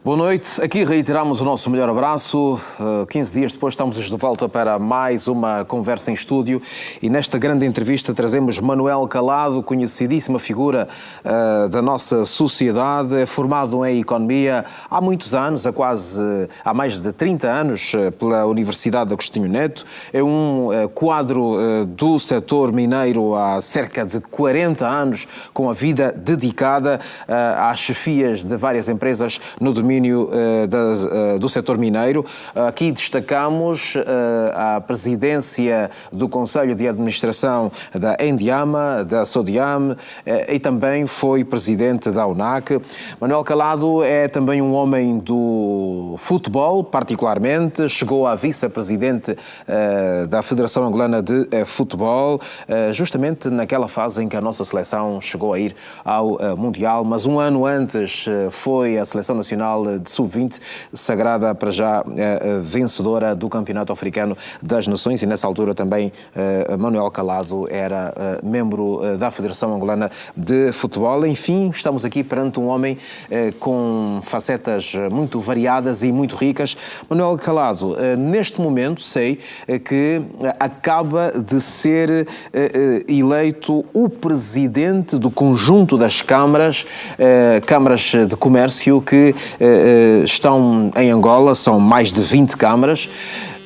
Boa noite. Aqui reiteramos o nosso melhor abraço. 15 dias depois estamos de volta para mais uma conversa em estúdio e nesta grande entrevista trazemos Manuel Calado, conhecidíssima figura da nossa sociedade, é formado em Economia há muitos anos, há mais de 30 anos, pela Universidade Agostinho Neto. É um quadro do setor mineiro há cerca de 40 anos, com a vida dedicada às chefias de várias empresas no domínio do setor mineiro. Aqui destacamos a presidência do Conselho de Administração da Endiama, da Sodiam, e também foi presidente da UNAC. Manuel Calado é também um homem do futebol, particularmente. Chegou a vice-presidente da Federação Angolana de Futebol, justamente naquela fase em que a nossa seleção chegou a ir ao Mundial, mas um ano antes foi a Seleção Nacional de Sub-20, sagrada para já vencedora do Campeonato Africano das Nações, e nessa altura também Manuel Calado era membro da Federação Angolana de Futebol. Enfim, estamos aqui perante um homem com facetas muito variadas e muito ricas. Manuel Calado, neste momento sei que acaba de ser eleito o presidente do conjunto das câmaras de comércio que estão em Angola, são mais de 20 câmaras,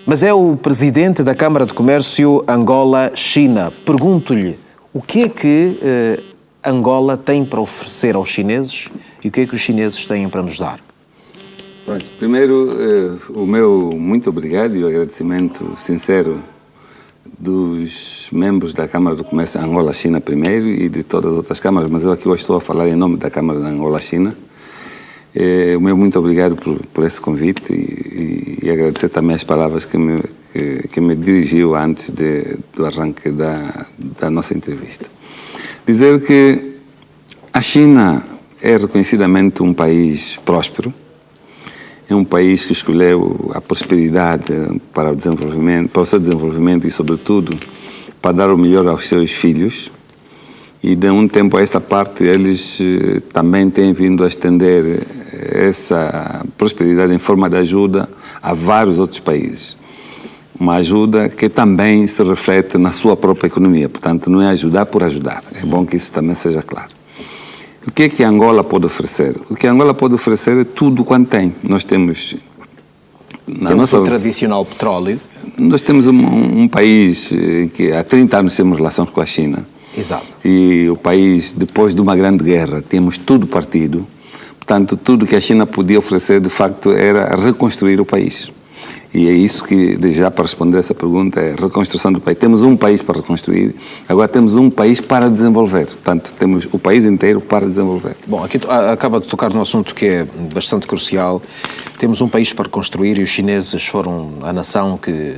mas é o presidente da Câmara de Comércio Angola-China. Pergunto-lhe, o que é que Angola tem para oferecer aos chineses e o que é que os chineses têm para nos dar? Primeiro, o meu muito obrigado e o agradecimento sincero dos membros da Câmara de Comércio Angola-China primeiro e de todas as outras câmaras, mas eu aqui hoje estou a falar em nome da Câmara de Angola-China. O meu muito obrigado por esse convite e agradecer também as palavras que me dirigiu antes do arranque da nossa entrevista. Dizer que a China é reconhecidamente um país próspero, é um país que escolheu a prosperidade para o seu desenvolvimento e, sobretudo, para dar o melhor aos seus filhos. E de um tempo a esta parte eles também têm vindo a estender essa prosperidade em forma de ajuda a vários outros países. Uma ajuda que também se reflete na sua própria economia, portanto não é ajudar por ajudar, é bom que isso também seja claro. O que é que Angola pode oferecer? O que Angola pode oferecer é tudo quanto tem. Nós temos... Temos o tradicional petróleo. Nós temos um país que há 30 anos temos relações com a China. Exato. E o país, depois de uma grande guerra, temos tudo partido. Portanto, tudo que a China podia oferecer, de facto, era reconstruir o país. E é isso que, já para responder essa pergunta, é a reconstrução do país. Temos um país para reconstruir, agora temos um país para desenvolver. Portanto, temos o país inteiro para desenvolver. Bom, aqui acaba de tocar num assunto que é bastante crucial. Temos um país para construir e os chineses foram a nação que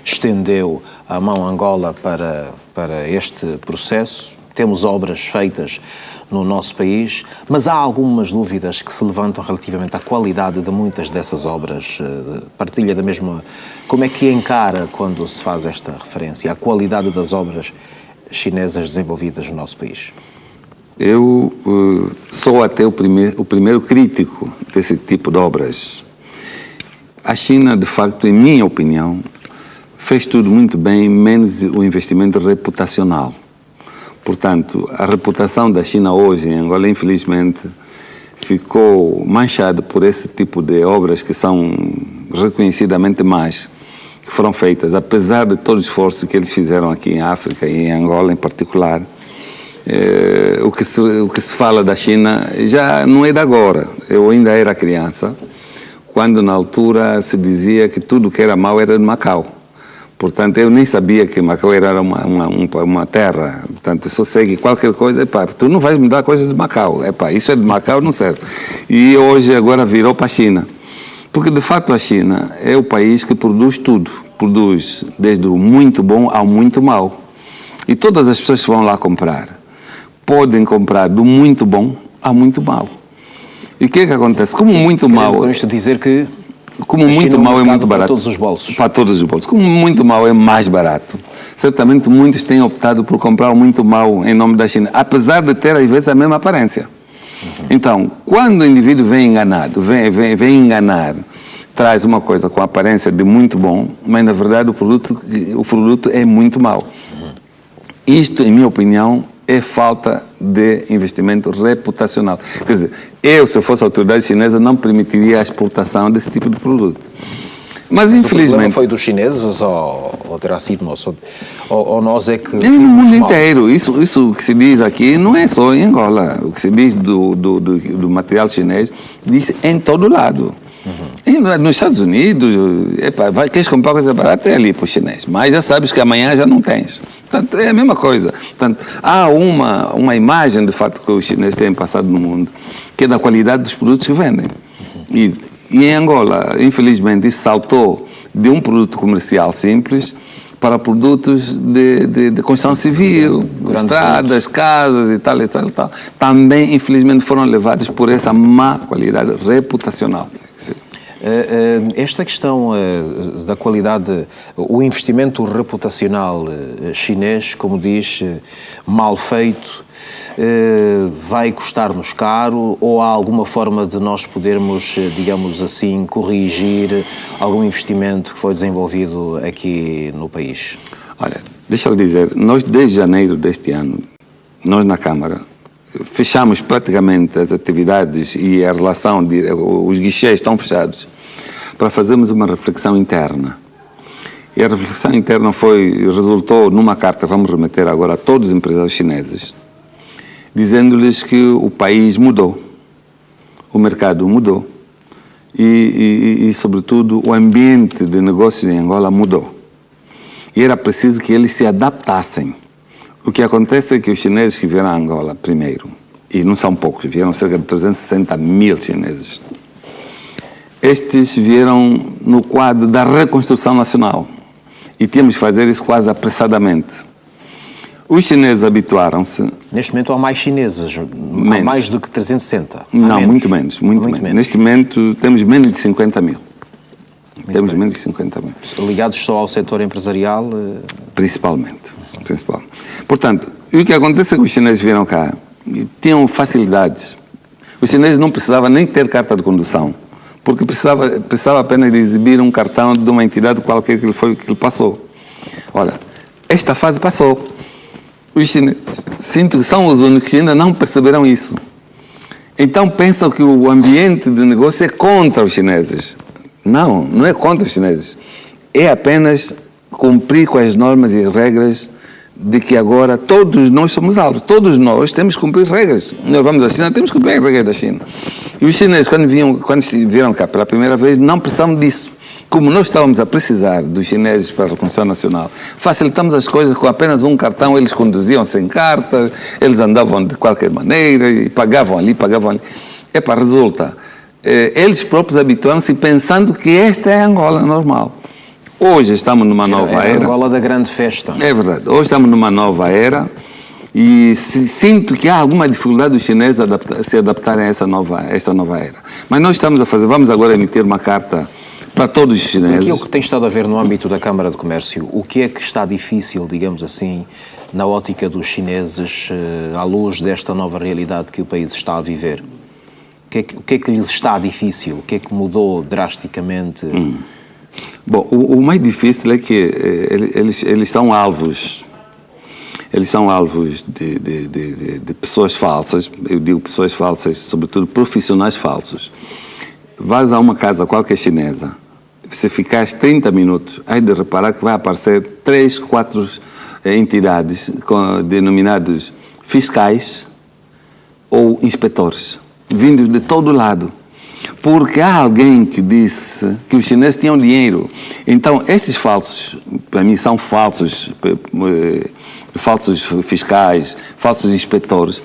estendeu a mão a Angola para este processo. Temos obras feitas no nosso país, mas há algumas dúvidas que se levantam relativamente à qualidade de muitas dessas obras. Partilha da mesma... Como é que encara quando se faz esta referência à qualidade das obras chinesas desenvolvidas no nosso país? Eu sou até o primeiro crítico desse tipo de obras. A China, de facto, em minha opinião, fez tudo muito bem, menos o investimento reputacional. Portanto, a reputação da China hoje em Angola, infelizmente, ficou manchada por esse tipo de obras que são reconhecidamente más, que foram feitas, apesar de todo o esforço que eles fizeram aqui em África e em Angola em particular. O que se fala da China já não é de agora. Eu ainda era criança, quando na altura se dizia que tudo que era mau era de Macau. Portanto, eu nem sabia que Macau era uma terra. Portanto, eu só sei que qualquer coisa, tu não vais me dar coisas de Macau. Isso é de Macau, não serve. E hoje, agora, virou para a China. Porque, de fato, a China é o país que produz tudo. Produz desde o muito bom ao muito mau. E todas as pessoas que vão lá comprar, podem comprar do muito bom ao muito mau. E o que é que acontece? Como muito mau... Com isto dizer que... Como muito mau é muito barato. Para todos os bolsos. Para todos os bolsos. Como muito mau é mais barato. Certamente muitos têm optado por comprar o muito mau em nome da China, apesar de ter às vezes a mesma aparência. Então, quando o indivíduo vem enganado, vem enganar, traz uma coisa com a aparência de muito bom, mas na verdade o produto é muito mau. Isto, em minha opinião, é falta de investimento reputacional. Quer dizer, se eu fosse autoridade chinesa, não permitiria a exportação desse tipo de produto. Mas infelizmente... O problema foi dos chineses ou terá sido nosso? Ou nós é que... É no mundo inteiro. Isso que se diz aqui não é só em Angola. O que se diz do material chinês diz em todo lado. Nos Estados Unidos, queres comprar coisa barata, é ali para o chinês. Mas já sabes que amanhã já não tens. Portanto, é a mesma coisa. Portanto, há uma imagem, de fato, que os chineses têm passado no mundo, que é da qualidade dos produtos que vendem. E em Angola, infelizmente, isso saltou de um produto comercial simples para produtos de construção civil, estradas, casas e tal, e tal, e tal. Também, infelizmente, foram levados por essa má qualidade reputacional. Esta questão da qualidade, o investimento reputacional chinês, como diz, mal feito, vai custar-nos caro, ou há alguma forma de nós podermos, digamos assim, corrigir algum investimento que foi desenvolvido aqui no país? Olha, deixa eu dizer, nós desde janeiro deste ano, nós na Câmara, fechamos praticamente as atividades e a relação, os guichês estão fechados, para fazermos uma reflexão interna. E a reflexão interna resultou numa carta, vamos remeter agora a todos os empresários chineses, dizendo-lhes que o país mudou, o mercado mudou e, sobretudo, o ambiente de negócios em Angola mudou. E era preciso que eles se adaptassem. O que acontece é que os chineses que vieram a Angola primeiro, e não são poucos, vieram cerca de 360 mil chineses, estes vieram no quadro da reconstrução nacional e tínhamos que fazer isso quase apressadamente. Os chineses habituaram-se... Neste momento há mais chineses, há mais do que 360? Não, muito menos. Neste momento temos menos de 50 mil. Temos menos de 50 mil. Ligados só ao setor empresarial? Principalmente. Portanto, o que acontece é que os chineses vieram cá e tinham facilidades. Os chineses não precisavam nem ter carta de condução, porque precisava apenas de exibir um cartão de uma entidade qualquer que ele passou. Olha, esta fase passou. Os chineses, sinto que são os únicos que ainda não perceberam isso. Então pensam que o ambiente de negócio é contra os chineses. Não, não é contra os chineses. É apenas cumprir com as normas e regras de que agora todos nós somos alvos. Todos nós temos que cumprir regras. Nós vamos à China, temos que cumprir as regras da China. E os chineses, quando vieram cá pela primeira vez, não precisavam disso. Como nós estávamos a precisar dos chineses para a reconstrução nacional, facilitamos as coisas com apenas um cartão, eles conduziam sem carta, eles andavam de qualquer maneira e pagavam ali. Resulta, eles próprios habituaram-se pensando que esta é a Angola normal. Hoje estamos numa nova era. É a Angola da grande festa. É verdade. Hoje estamos numa nova era e sinto que há alguma dificuldade dos chineses se adaptarem a esta nova era. Mas nós vamos agora emitir uma carta para todos os chineses. Aquilo que tem estado a ver no âmbito da Câmara de Comércio, o que é que está difícil, digamos assim, na ótica dos chineses, à luz desta nova realidade que o país está a viver? O que é que lhes está difícil? O que é que mudou drasticamente? Bom, o mais difícil é que eles são alvos. Eles são alvos de pessoas falsas. Eu digo pessoas falsas, sobretudo profissionais falsos. Vais a uma casa qualquer chinesa, se ficares 30 minutos, has de reparar que vai aparecer 3, 4 entidades denominados fiscais ou inspetores, vindos de todo lado. Porque há alguém que disse que os chineses tinham dinheiro. Então, esses falsos, para mim, são falsos fiscais, falsos inspetores,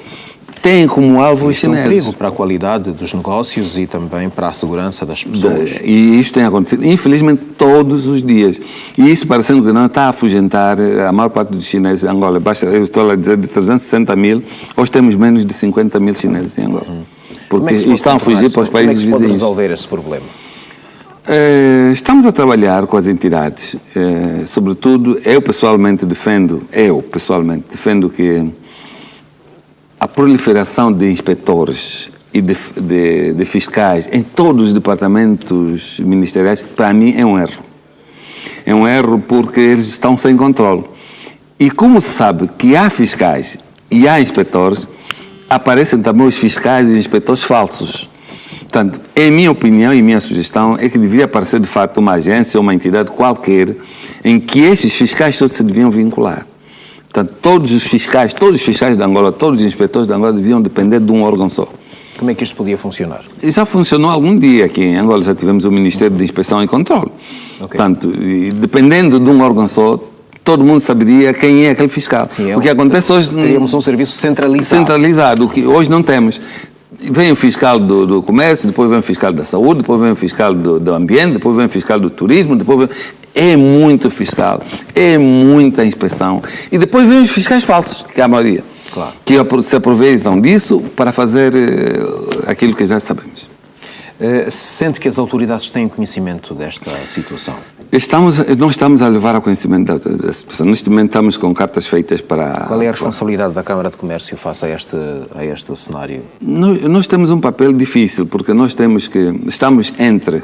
têm como alvo os chineses. É um perigo para a qualidade dos negócios e também para a segurança das pessoas. E isto tem acontecido, infelizmente, todos os dias. E isso, parecendo que não, está a afugentar a maior parte dos chineses em Angola. Eu estou a dizer de 360 mil, hoje temos menos de 50 mil chineses em Angola. Porque estão a fugir para os países vizinhos. Como é que se pode resolver esse problema? Estamos a trabalhar com as entidades. Sobretudo, eu pessoalmente defendo que a proliferação de inspetores e de fiscais em todos os departamentos ministeriais, para mim é um erro. É um erro porque eles estão sem controle. E como se sabe que há fiscais e há inspetores, aparecem também os fiscais e os inspetores falsos. Portanto, em minha opinião e minha sugestão é que deveria aparecer de facto uma agência ou uma entidade qualquer em que estes fiscais todos se deviam vincular. Portanto, todos os fiscais de Angola, todos os inspetores de Angola deviam depender de um órgão só. Como é que isto podia funcionar? E já funcionou algum dia aqui em Angola, já tivemos o Ministério de Inspeção e Controle. Okay. Portanto, dependendo de um órgão só, todo mundo saberia quem é aquele fiscal. Sim, o que acontece hoje... Teríamos um serviço centralizado. Centralizado, o que hoje não temos. Vem o fiscal do comércio, depois vem o fiscal da saúde, depois vem o fiscal do ambiente, depois vem o fiscal do turismo, depois vem... É muito fiscal, é muita inspeção. E depois vem os fiscais falsos, que é a maioria. Claro. Que se aproveitam disso para fazer aquilo que já sabemos. Sente que as autoridades têm conhecimento desta situação? Não estamos a levar a conhecimento da situação. Neste momento estamos com cartas feitas para... Qual é a responsabilidade da Câmara de Comércio face a este cenário? Nós temos um papel difícil, porque estamos entre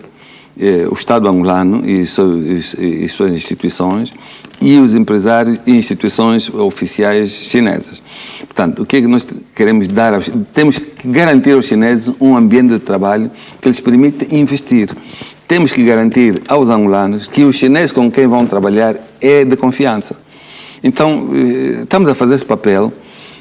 o Estado angolano e suas instituições e os empresários e instituições oficiais chinesas. Portanto, o que é que nós queremos dar? Temos que garantir aos chineses um ambiente de trabalho que lhes permita investir. Temos que garantir aos angolanos que os chineses com quem vão trabalhar é de confiança. Então, estamos a fazer esse papel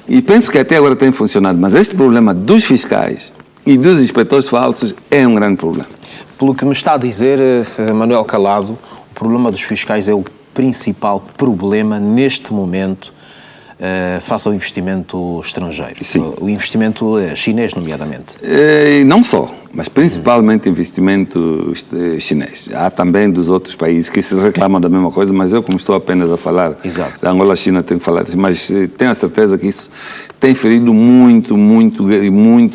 e penso que até agora tem funcionado, mas este problema dos fiscais e dos inspetores falsos é um grande problema. Pelo que me está a dizer, Manuel Calado, o problema dos fiscais é o principal problema neste momento face ao investimento estrangeiro. Sim. O investimento chinês, nomeadamente. Não só, mas principalmente investimento chinês. Há também dos outros países que se reclamam da mesma coisa, mas eu, como estou apenas a falar da Angola, China, tenho que falar disso, mas tenho a certeza que isso tem ferido muito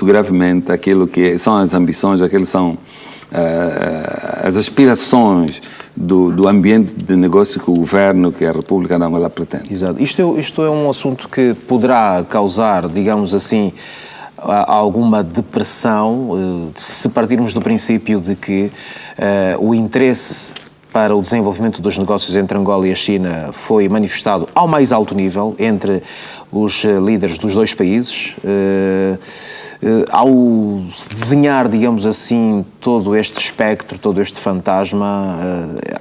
gravemente aquilo que são as ambições, aquilo que são as aspirações do ambiente de negócio que o governo, que a República de Angola pretende. Exato. Isto é um assunto que poderá causar, digamos assim, alguma depressão, se partirmos do princípio de que o interesse para o desenvolvimento dos negócios entre Angola e a China foi manifestado ao mais alto nível entre os líderes dos dois países. Ao se desenhar, digamos assim, todo este espectro, todo este fantasma,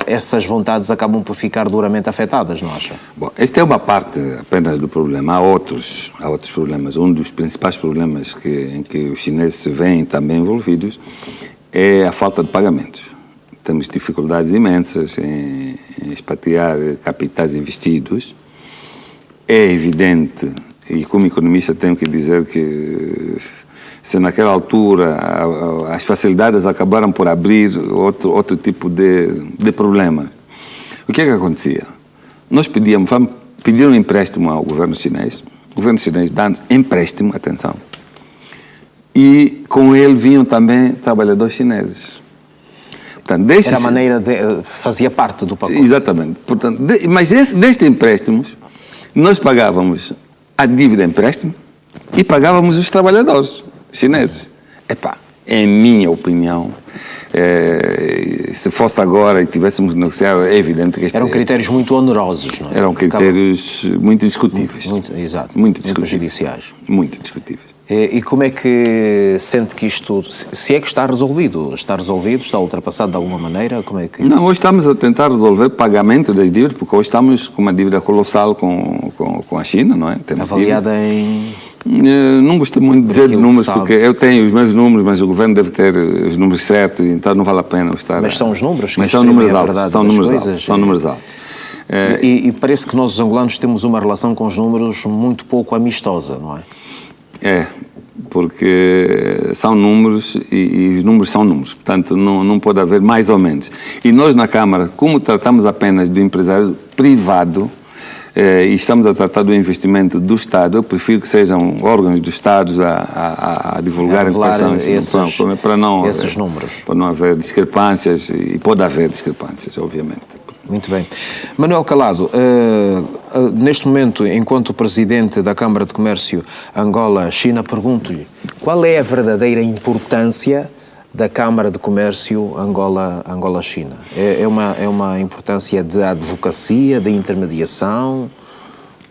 essas vontades acabam por ficar duramente afetadas, não acha? Bom, esta é uma parte apenas do problema. Há outros problemas. Um dos principais problemas em que os chineses se veem também envolvidos é a falta de pagamentos. Temos dificuldades imensas em expatriar capitais investidos. É evidente, e como economista tenho que dizer que se naquela altura as facilidades acabaram por abrir outro tipo de problema. O que é que acontecia? Nós vamos pedir um empréstimo ao governo chinês, o governo chinês dá-nos empréstimo, atenção, e com ele vinham também trabalhadores chineses. Portanto, era a maneira fazia parte do pacote. Exatamente. Portanto, mas destes empréstimos, nós pagávamos a dívida empréstimo e pagávamos os trabalhadores chineses. Em minha opinião, se fosse agora e tivéssemos negociado, é evidente que eram critérios muito onerosos, não é? Eram critérios muito discutíveis. Exato. Muito discutíveis. Prejudiciais. Muito discutíveis. E como é que sente que isto, se é que está resolvido? Está resolvido? Está ultrapassado de alguma maneira? Como é que... Não, hoje estamos a tentar resolver o pagamento das dívidas, porque hoje estamos com uma dívida colossal com a China, não é? Temos avaliada em... Não gosto muito de dizer números, porque eu tenho os meus números, mas o governo deve ter os números certos, então não vale a pena estar... Mas são os números que mas são números altos, são números altos. E parece que nós, os angolanos, temos uma relação com os números muito pouco amistosa, não é? Porque são números e os números são números, portanto não pode haver mais ou menos. E nós na Câmara, como tratamos apenas do empresário privado e estamos a tratar do investimento do Estado, eu prefiro que sejam órgãos do Estado a divulgar a informação esses números. Para não haver discrepâncias, e pode haver discrepâncias, obviamente. Muito bem. Manuel Calado, neste momento, enquanto presidente da Câmara de Comércio Angola-China, pergunto-lhe qual é a verdadeira importância da Câmara de Comércio Angola-China? É uma importância de advocacia, de intermediação?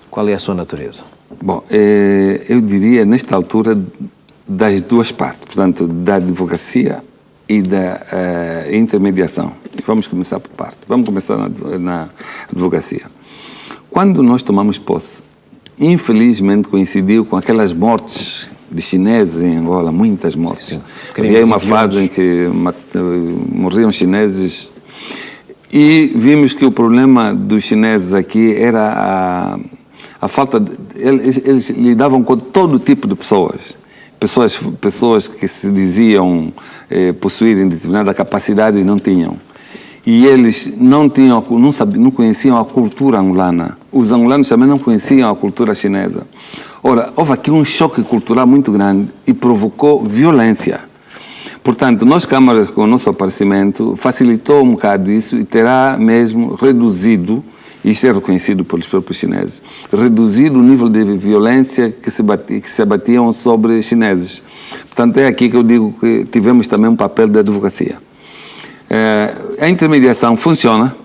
Qual é a sua natureza? Bom, eu diria, nesta altura, das duas partes, portanto, da advocacia e da intermediação. Vamos começar por parte. Vamos começar na advocacia. Quando nós tomamos posse, infelizmente coincidiu com aquelas mortes de chineses em Angola, muitas mortes. Havia uma fase em que morriam chineses e vimos que o problema dos chineses aqui era a falta de... Eles lidavam com todo tipo de pessoas. Pessoas que se diziam possuírem determinada capacidade e não tinham. E eles não conheciam a cultura angolana. Os angolanos também não conheciam a cultura chinesa. Ora, houve aqui um choque cultural muito grande e provocou violência. Portanto, nós, câmaras, com o nosso aparecimento, facilitou um bocado isso e terá mesmo reduzido, isto é reconhecido pelos próprios chineses, reduzido o nível de violência que se abatiam sobre chineses. Portanto, é aqui que eu digo que tivemos também um papel de advocacia. A intermediação funciona,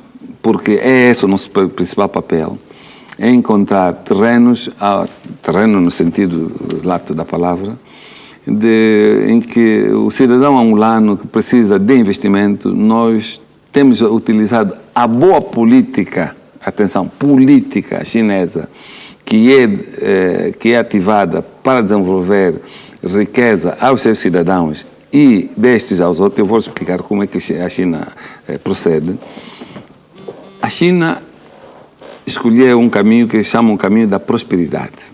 porque é esse o nosso principal papel, é encontrar terreno no sentido lato da palavra, em que o cidadão angolano que precisa de investimento, nós temos utilizado a boa política, atenção, política chinesa, que é ativada para desenvolver riqueza aos seus cidadãos e destes aos outros. Eu vou explicar como é que a China procede. A China escolheu um caminho que chamam um caminho da prosperidade,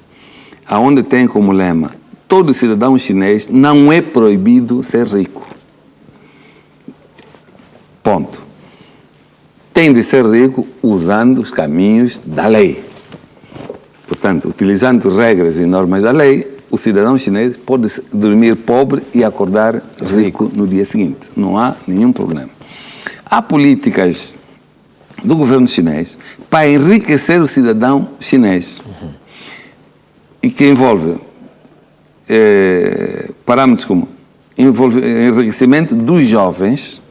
aonde tem como lema: todo cidadão chinês não é proibido ser rico. Ponto. Tem de ser rico usando os caminhos da lei. Portanto, utilizando regras e normas da lei, o cidadão chinês pode dormir pobre e acordar rico no dia seguinte. Não há nenhum problema. Há políticas do governo chinês para enriquecer o cidadão chinês. E que envolve parâmetros como enriquecimento dos jovens,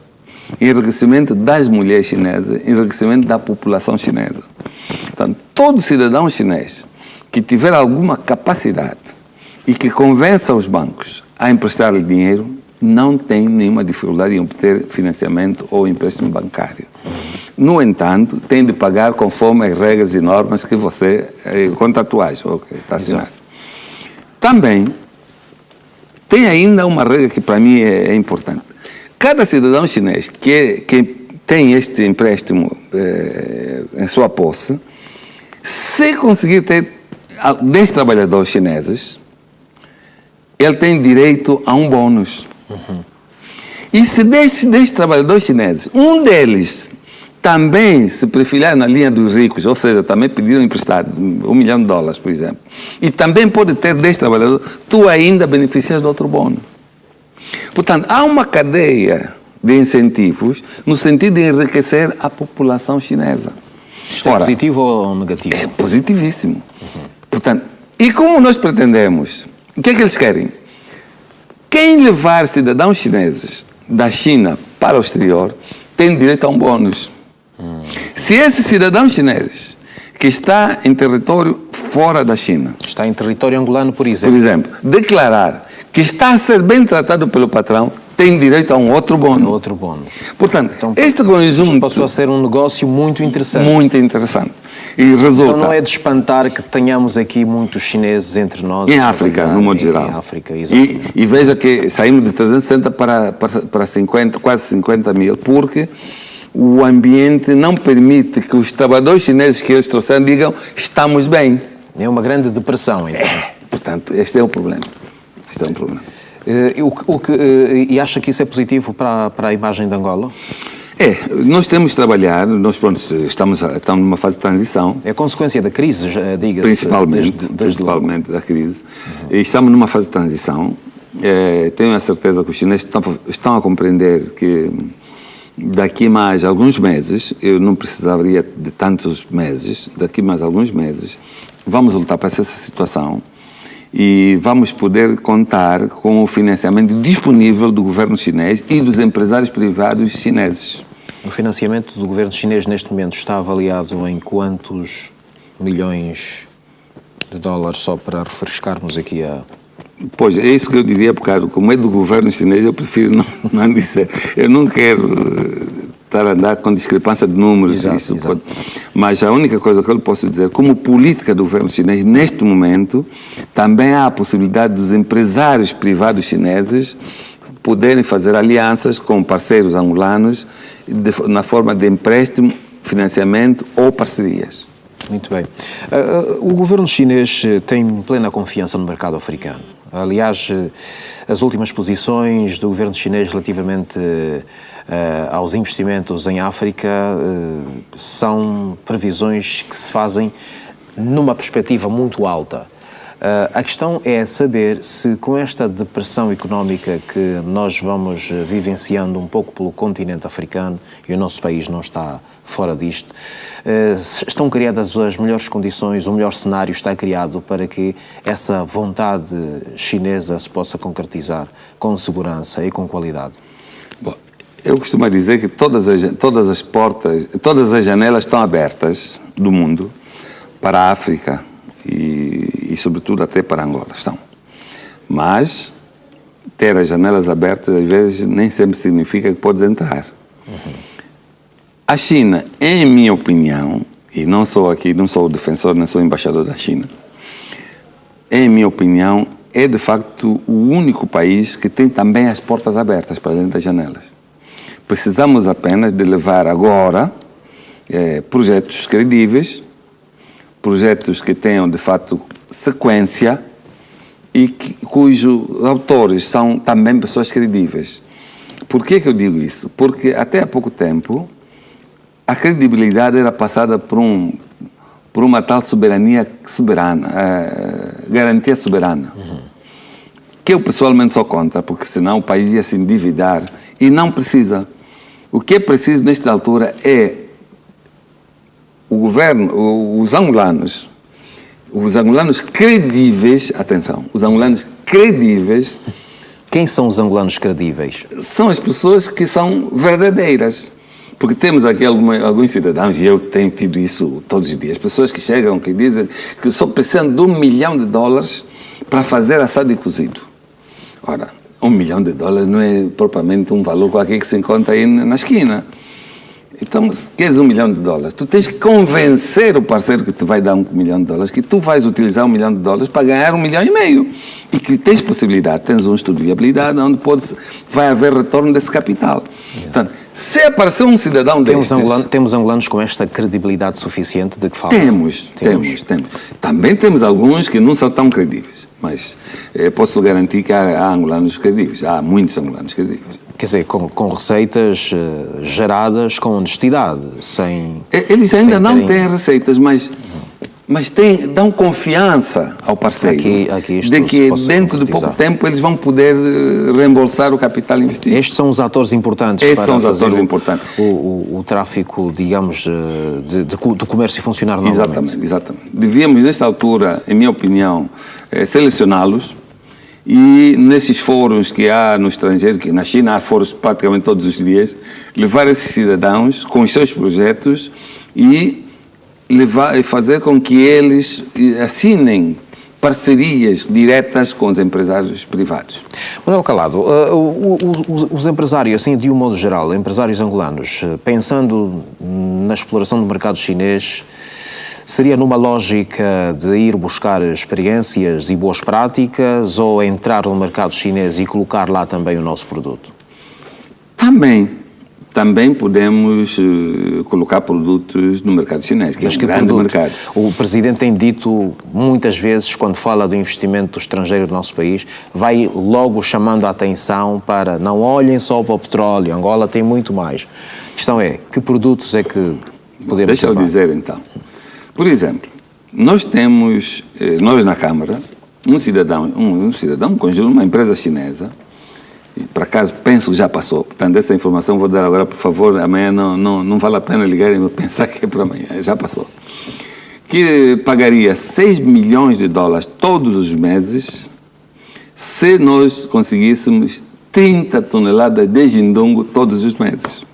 enriquecimento das mulheres chinesas, enriquecimento da população chinesa. Portanto, todo cidadão chinês que tiver alguma capacidade e que convença os bancos a emprestar-lhe dinheiro, não tem nenhuma dificuldade em obter financiamento ou empréstimo bancário. No entanto, tem de pagar conforme as regras e normas que você, contratuais, está assinado. Também tem ainda uma regra que para mim é importante. Cada cidadão chinês que tem este empréstimo em sua posse, se conseguir ter 10 trabalhadores chineses, ele tem direito a um bônus. E se desses 10 trabalhadores chineses, um deles também se perfilhar na linha dos ricos, ou seja, também pediram emprestado $1 milhão, por exemplo, e também pode ter 10 trabalhadores, tu ainda beneficias de outro bônus. Portanto, há uma cadeia de incentivos no sentido de enriquecer a população chinesa. Isto é positivo ou negativo? É positivíssimo. Portanto, e como nós pretendemos, o que é que eles querem? Quem levar cidadãos chineses da China para o exterior tem direito a um bônus. Se esse cidadão chinês que está em território fora da China, está em território angolano, por exemplo, declarar que está a ser bem tratado pelo patrão, tem direito a um outro bônus. Portanto, então, este conjunto isto passou a ser um negócio muito interessante. Muito interessante. E resulta... Então não é de espantar que tenhamos aqui muitos chineses entre nós. Em África, no modo geral. Em África, exatamente. E veja que saímos de 360 para 50, quase 50 mil, porque o ambiente não permite que os trabalhadores chineses que eles trouxeram digam estamos bem. É uma grande depressão, então. Portanto, este é o problema. Este é um problema. E acha que isso é positivo para a imagem de Angola? Nós temos de trabalhar, nós estamos numa fase de transição. É consequência da crise, diga-se. Principalmente da crise. Estamos numa fase de transição. Tenho a certeza que os chineses estão a compreender que daqui mais alguns meses, eu não precisaria de tantos meses, daqui mais alguns meses, vamos voltar para essa situação e vamos poder contar com o financiamento disponível do governo chinês e dos empresários privados chineses. O financiamento do governo chinês neste momento está avaliado em quantos milhões de dólares, só para refrescarmos aqui a... Pois, é isso que eu dizia há bocado. Como é do governo chinês, eu prefiro não dizer. Eu não quero estar a andar com discrepância de números. Exato. Mas a única coisa que eu posso dizer, como política do governo chinês, neste momento, também há a possibilidade dos empresários privados chineses poderem fazer alianças com parceiros angolanos na forma de empréstimo, financiamento ou parcerias. Muito bem. O governo chinês tem plena confiança no mercado africano. Aliás, as últimas posições do governo chinês relativamente aos investimentos em África são previsões que se fazem numa perspectiva muito alta. A questão é saber se, com esta depressão económica que nós vamos vivenciando um pouco pelo continente africano, e o nosso país não está fora disto, estão criadas as melhores condições, o melhor cenário está criado para que essa vontade chinesa se possa concretizar com segurança e com qualidade. Bom, eu costumo dizer que todas as portas, todas as janelas estão abertas do mundo para a África e sobretudo até para Angola estão. Mas ter as janelas abertas às vezes nem sempre significa que podes entrar. A China, em minha opinião, e não sou o defensor, nem sou o embaixador da China, em minha opinião, é de facto o único país que tem também as portas abertas para dentro das janelas. Precisamos apenas de levar agora projetos credíveis, projetos que tenham de facto sequência e cujos autores são também pessoas credíveis. Por que eu digo isso? Porque até há pouco tempo a credibilidade era passada por uma tal garantia soberana, que eu pessoalmente sou contra, porque senão o país ia se endividar e não precisa. O que é preciso nesta altura é o governo, os angolanos credíveis, atenção, os angolanos credíveis. Quem são os angolanos credíveis? São as pessoas que são verdadeiras. Porque temos aqui alguns cidadãos, e eu tenho tido isso todos os dias, pessoas que chegam, que dizem que só precisam de $1 milhão para fazer assado e cozido. Ora, $1 milhão não é propriamente um valor qualquer que se encontra aí na esquina. Então, se queres $1 milhão, tu tens que convencer o parceiro que te vai dar $1 milhão, que tu vais utilizar $1 milhão para ganhar $1,5 milhão. E que tens possibilidade, tens um estudo de viabilidade onde vai haver retorno desse capital. Portanto, se aparecer um cidadão destes... Temos angolanos com esta credibilidade suficiente de que falam? Temos. Também temos alguns que não são tão credíveis, mas posso garantir que há angolanos credíveis, há muitos angolanos credíveis. Quer dizer, com receitas geradas com honestidade, sem... Eles ainda não têm receitas, mas dão confiança ao parceiro de que dentro de pouco tempo eles vão poder reembolsar o capital investido. Estes são os atores importantes o tráfico, digamos, do comércio funcionar novamente. Exatamente. Devíamos, nesta altura, em minha opinião, selecioná-los e nesses fóruns que há no estrangeiro, que na China há fóruns praticamente todos os dias, levar esses cidadãos com os seus projetos e fazer com que eles assinem parcerias diretas com os empresários privados. Manuel Calado, os empresários, assim, de um modo geral, empresários angolanos, pensando na exploração do mercado chinês, seria numa lógica de ir buscar experiências e boas práticas ou entrar no mercado chinês e colocar lá também o nosso produto? Também podemos colocar produtos no mercado chinês, que é um grande mercado. O Presidente tem dito muitas vezes, quando fala do investimento estrangeiro no nosso país, vai logo chamando a atenção para não olhem só para o petróleo, Angola tem muito mais. A questão é, que produtos é que podemos... Deixa eu dizer então. Por exemplo, nós na Câmara, um cidadão, uma empresa chinesa, Por acaso, penso que já passou. Portanto, essa informação vou dar agora, por favor. Amanhã não vale a pena ligar e pensar que é para amanhã. Já passou. Que pagaria 6 milhões de dólares todos os meses se nós conseguíssemos 30 toneladas de jindongo todos os meses.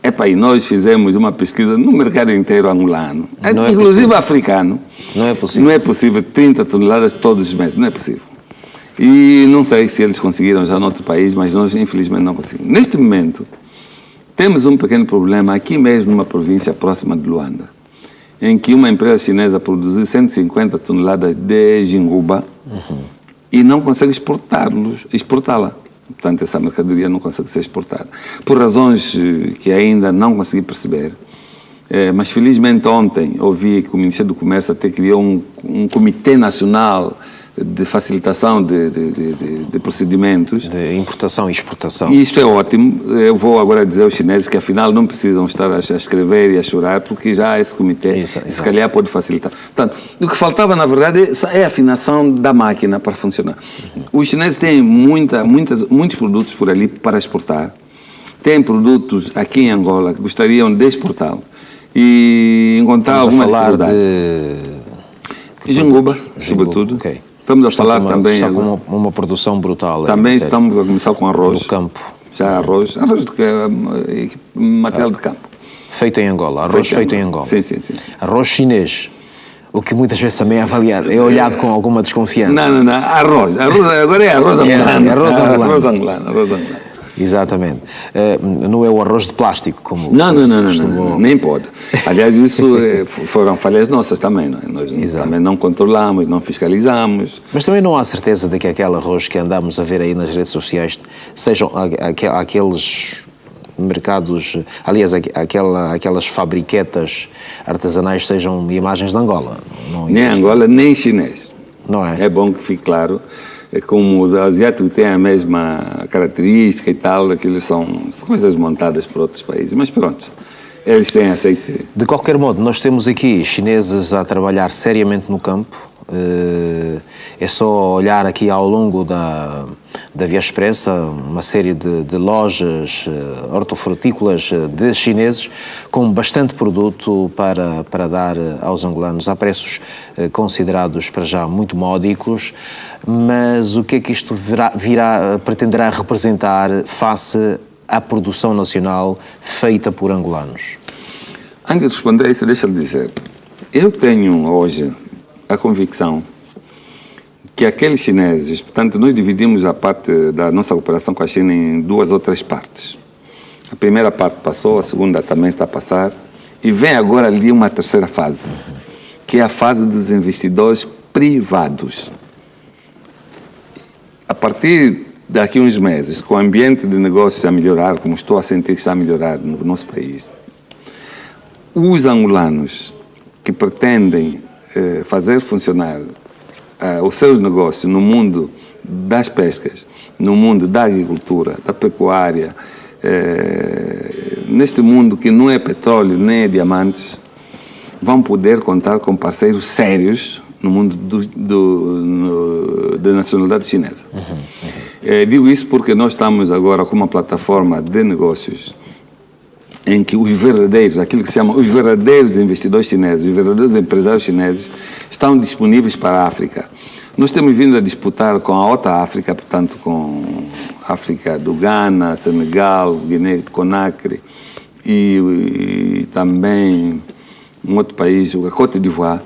E nós fizemos uma pesquisa no mercado inteiro angolano, inclusive africano. Não é possível. Não é possível 30 toneladas todos os meses, não é possível. E não sei se eles conseguiram já no outro país, mas nós infelizmente não conseguimos. Neste momento, temos um pequeno problema aqui mesmo numa província próxima de Luanda, em que uma empresa chinesa produziu 150 toneladas de jinguba e não consegue exportá-la. Portanto, essa mercadoria não consegue ser exportada. Por razões que ainda não consegui perceber. Mas, felizmente, ontem ouvi que o Ministério do Comércio até criou um comitê nacional de facilitação de procedimentos. De importação e exportação. E isto é ótimo. Eu vou agora dizer aos chineses que, afinal, não precisam estar a escrever e a chorar, porque já há esse comitê. Isso, se calhar pode facilitar. Portanto, o que faltava, na verdade, é a afinação da máquina para funcionar. Os chineses têm muitos produtos por ali para exportar. Têm produtos aqui em Angola que gostariam de exportá-los. E encontrar alguma dificuldade. De jinguba, sobretudo. Okay. Estamos a falar também... Está com uma produção brutal. Também estamos a começar com arroz. No campo. Já arroz de material de campo. Feito em Angola, arroz feito em Angola. Sim. Arroz chinês, o que muitas vezes também é avaliado, é olhado com alguma desconfiança. Não, arroz. Agora é arroz angolano. Arroz angolano. Exatamente. Não é o arroz de plástico, como não, nem pode. Aliás, isso foram falhas nossas também, não é? Nós também não controlamos, não fiscalizamos. Mas também não há certeza de que aquele arroz que andamos a ver aí nas redes sociais sejam aqueles mercados, aliás, aquelas fabriquetas artesanais sejam imagens de Angola. Nem Angola, nem chinês. Não é? É bom que fique claro. Como os asiáticos têm a mesma característica e tal, aquilo são coisas montadas por outros países. Mas pronto, eles têm aceite. De qualquer modo, nós temos aqui chineses a trabalhar seriamente no campo. É só olhar aqui ao longo da Via Expressa uma série de lojas hortofrutícolas de chineses com bastante produto para dar aos angolanos a preços considerados para já muito módicos, mas o que é que isto pretenderá representar face à produção nacional feita por angolanos? Antes de responder a isso, deixa-me dizer, eu tenho hoje a convicção que aqueles chineses, portanto, nós dividimos a parte da nossa cooperação com a China em 2 ou 3 partes. A primeira parte passou, a segunda também está a passar, e vem agora ali uma terceira fase, que é a fase dos investidores privados. A partir daqui a uns meses, com o ambiente de negócios a melhorar, como estou a sentir que está a melhorar no nosso país, os angolanos que pretendem fazer funcionar os seus negócios no mundo das pescas, no mundo da agricultura, da pecuária, neste mundo que não é petróleo nem é diamantes, vão poder contar com parceiros sérios no mundo da nacionalidade chinesa. Digo isso porque nós estamos agora com uma plataforma de negócios em que os verdadeiros, aquilo que se chama os verdadeiros investidores chineses, os verdadeiros empresários chineses, estão disponíveis para a África. Nós temos vindo a disputar com a outra África, portanto, com a África do Ghana, Senegal, Guiné-Conakry e também um outro país, a Côte d'Ivoire,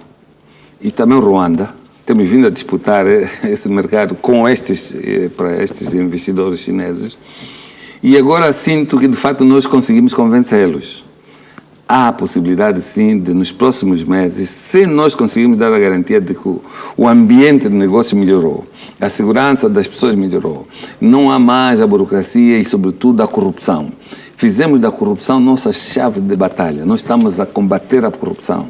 e também o Ruanda. Temos vindo a disputar esse mercado com para estes investidores chineses. E agora sinto que, de fato, nós conseguimos convencê-los. Há a possibilidade, sim, de nos próximos meses, se nós conseguirmos dar a garantia de que o ambiente de negócio melhorou, a segurança das pessoas melhorou, não há mais a burocracia e, sobretudo, a corrupção. Fizemos da corrupção nossa chave de batalha. Nós estamos a combater a corrupção.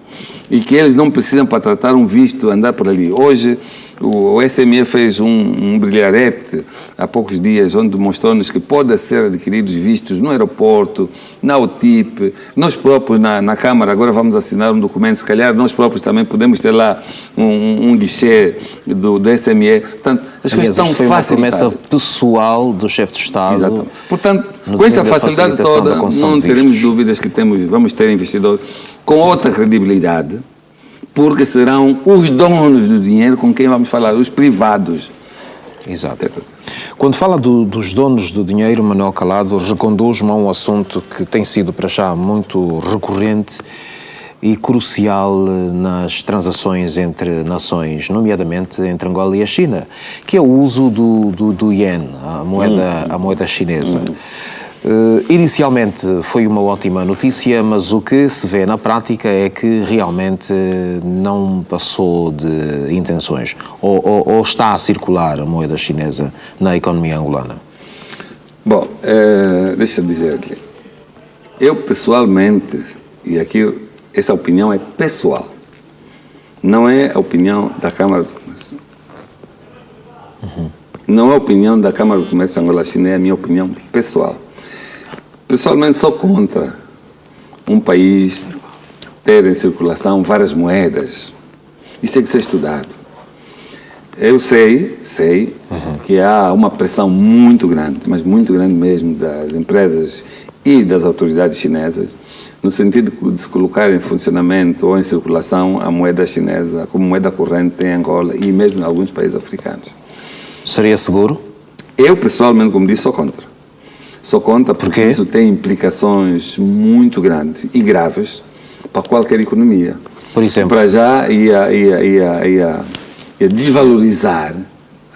E que eles não precisam, para tratar um visto, andar por ali. Hoje, O SME fez um brilharete há poucos dias, onde mostrou-nos que pode ser adquiridos vistos no aeroporto, na OTIP, nós próprios na Câmara, agora vamos assinar um documento, se calhar nós próprios também podemos ter lá um guichê do SME. Portanto, as coisas estão foi uma promessa pessoal do chefe de Estado. Exatamente. Portanto, com essa facilidade toda, não teremos dúvidas que vamos ter investidores com outra credibilidade, porque serão os donos do dinheiro com quem vamos falar, os privados. Exato. Quando fala dos donos do dinheiro, Manuel Calado reconduz-me a um assunto que tem sido para já muito recorrente e crucial nas transações entre nações, nomeadamente entre Angola e a China, que é o uso do ien, a moeda chinesa. Inicialmente foi uma ótima notícia, mas o que se vê na prática é que realmente não passou de intenções. Ou está a circular a moeda chinesa na economia angolana? Bom, deixa eu dizer-lhe, eu pessoalmente, e aqui essa opinião é pessoal, não é a opinião da Câmara do Comércio. Não é a opinião da Câmara do Comércio Angola-China, é a minha opinião pessoal. Pessoalmente, sou contra um país ter em circulação várias moedas. Isso tem que ser estudado. Eu sei que há uma pressão muito grande, mas muito grande mesmo, das empresas e das autoridades chinesas, no sentido de se colocar em funcionamento ou em circulação a moeda chinesa como moeda corrente em Angola e mesmo em alguns países africanos. Seria seguro? Eu, pessoalmente, como disse, sou contra. Sou contra porque isso tem implicações muito grandes e graves para qualquer economia. Por exemplo? Para já ia desvalorizar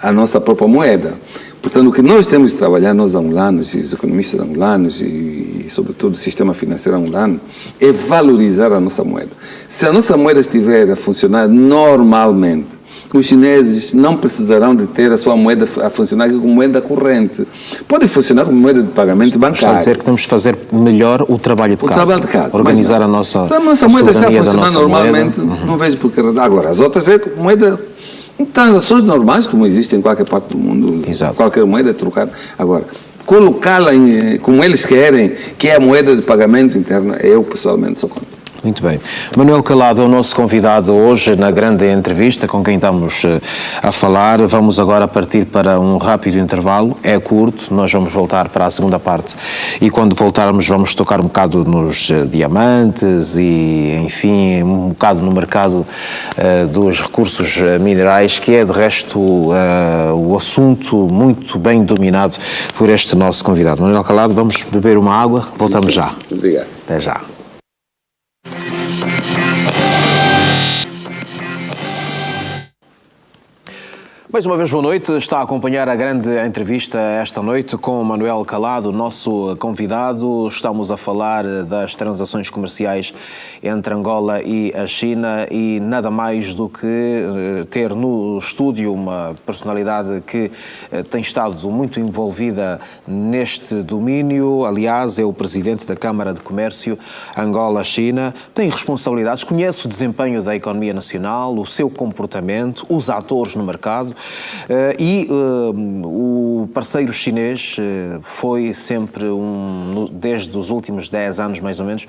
a nossa própria moeda. Portanto, o que nós temos de trabalhar, nós angolanos, e os economistas angolanos e sobretudo, o sistema financeiro angolano, é valorizar a nossa moeda. Se a nossa moeda estiver a funcionar normalmente, os chineses não precisarão de ter a sua moeda a funcionar como moeda corrente. Pode funcionar como moeda de pagamento bancário. Está a dizer que temos de fazer melhor o trabalho de casa. Trabalho de casa. Organizar a nossa moeda. Se a nossa moeda está a funcionar normalmente, não vejo por que. Agora, as outras é moeda em transações normais, como existem em qualquer parte do mundo. Exato. Qualquer moeda é trocada. Agora, colocá-la como eles querem, que é a moeda de pagamento interna, eu pessoalmente sou contra. Muito bem. Manuel Calado é o nosso convidado hoje na grande entrevista com quem estamos a falar. Vamos agora partir para um rápido intervalo. É curto, nós vamos voltar para a segunda parte e quando voltarmos vamos tocar um bocado nos diamantes e, enfim, um bocado no mercado dos recursos minerais, que é, de resto, o assunto muito bem dominado por este nosso convidado. Manuel Calado, vamos beber uma água, voltamos já. Obrigado. Até já. Mais uma vez, boa noite. Está a acompanhar a grande entrevista esta noite com Manuel Calado, nosso convidado. Estamos a falar das transações comerciais entre Angola e a China e nada mais do que ter no estúdio uma personalidade que tem estado muito envolvida neste domínio. Aliás, é o presidente da Câmara de Comércio Angola-China. Tem responsabilidades, conhece o desempenho da economia nacional, o seu comportamento, os atores no mercado. O parceiro chinês foi sempre, desde os últimos 10 anos mais ou menos,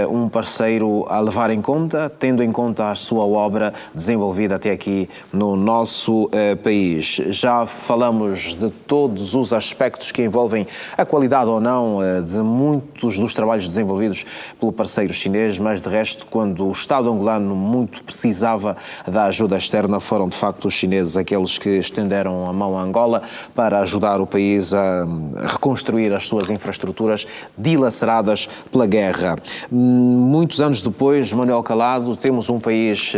um parceiro a levar em conta, tendo em conta a sua obra desenvolvida até aqui no nosso país. Já falamos de todos os aspectos que envolvem a qualidade ou não de muitos dos trabalhos desenvolvidos pelo parceiro chinês, mas de resto, quando o Estado angolano muito precisava da ajuda externa, foram de facto os chineses aqueles que estenderam a mão a Angola para ajudar o país a reconstruir as suas infraestruturas dilaceradas pela guerra. Muitos anos depois, Manuel Calado, temos um país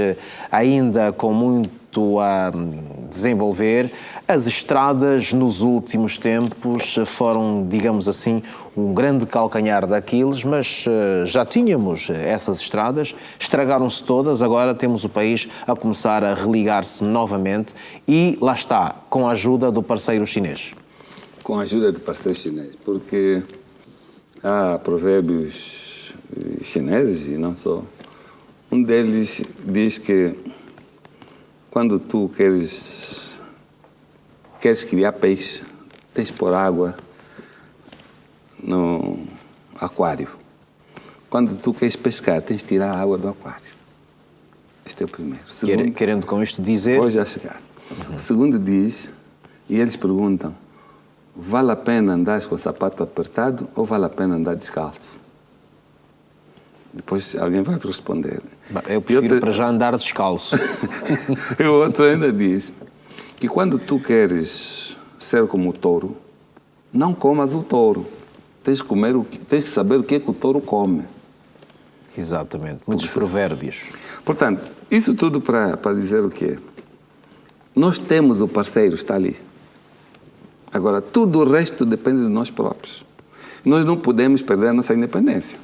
ainda com muito a desenvolver. As estradas nos últimos tempos foram, digamos assim, um grande calcanhar daqueles, mas já tínhamos essas estradas, estragaram-se todas, agora temos o país a começar a religar-se novamente e lá está, com a ajuda do parceiro chinês. Com a ajuda do parceiro chinês, porque há provérbios chineses e não só. Um deles diz que quando tu queres criar peixe, tens de pôr água no aquário. Quando tu queres pescar, tens de tirar a água do aquário. Este é o primeiro. Segundo, Querendo com isto dizer... vou já chegar. O segundo diz, e eles perguntam, vale a pena andar com o sapato apertado ou vale a pena andar descalço? Depois alguém vai responder. Eu prefiro para já andar descalço. E o outro ainda diz que quando tu queres ser como o touro, não comas o touro. Tens que saber o que é que o touro come. Exatamente. Muitos provérbios. Portanto, isso tudo para dizer o quê? Nós temos o parceiro, está ali. Agora, tudo o resto depende de nós próprios. Nós não podemos perder a nossa independência.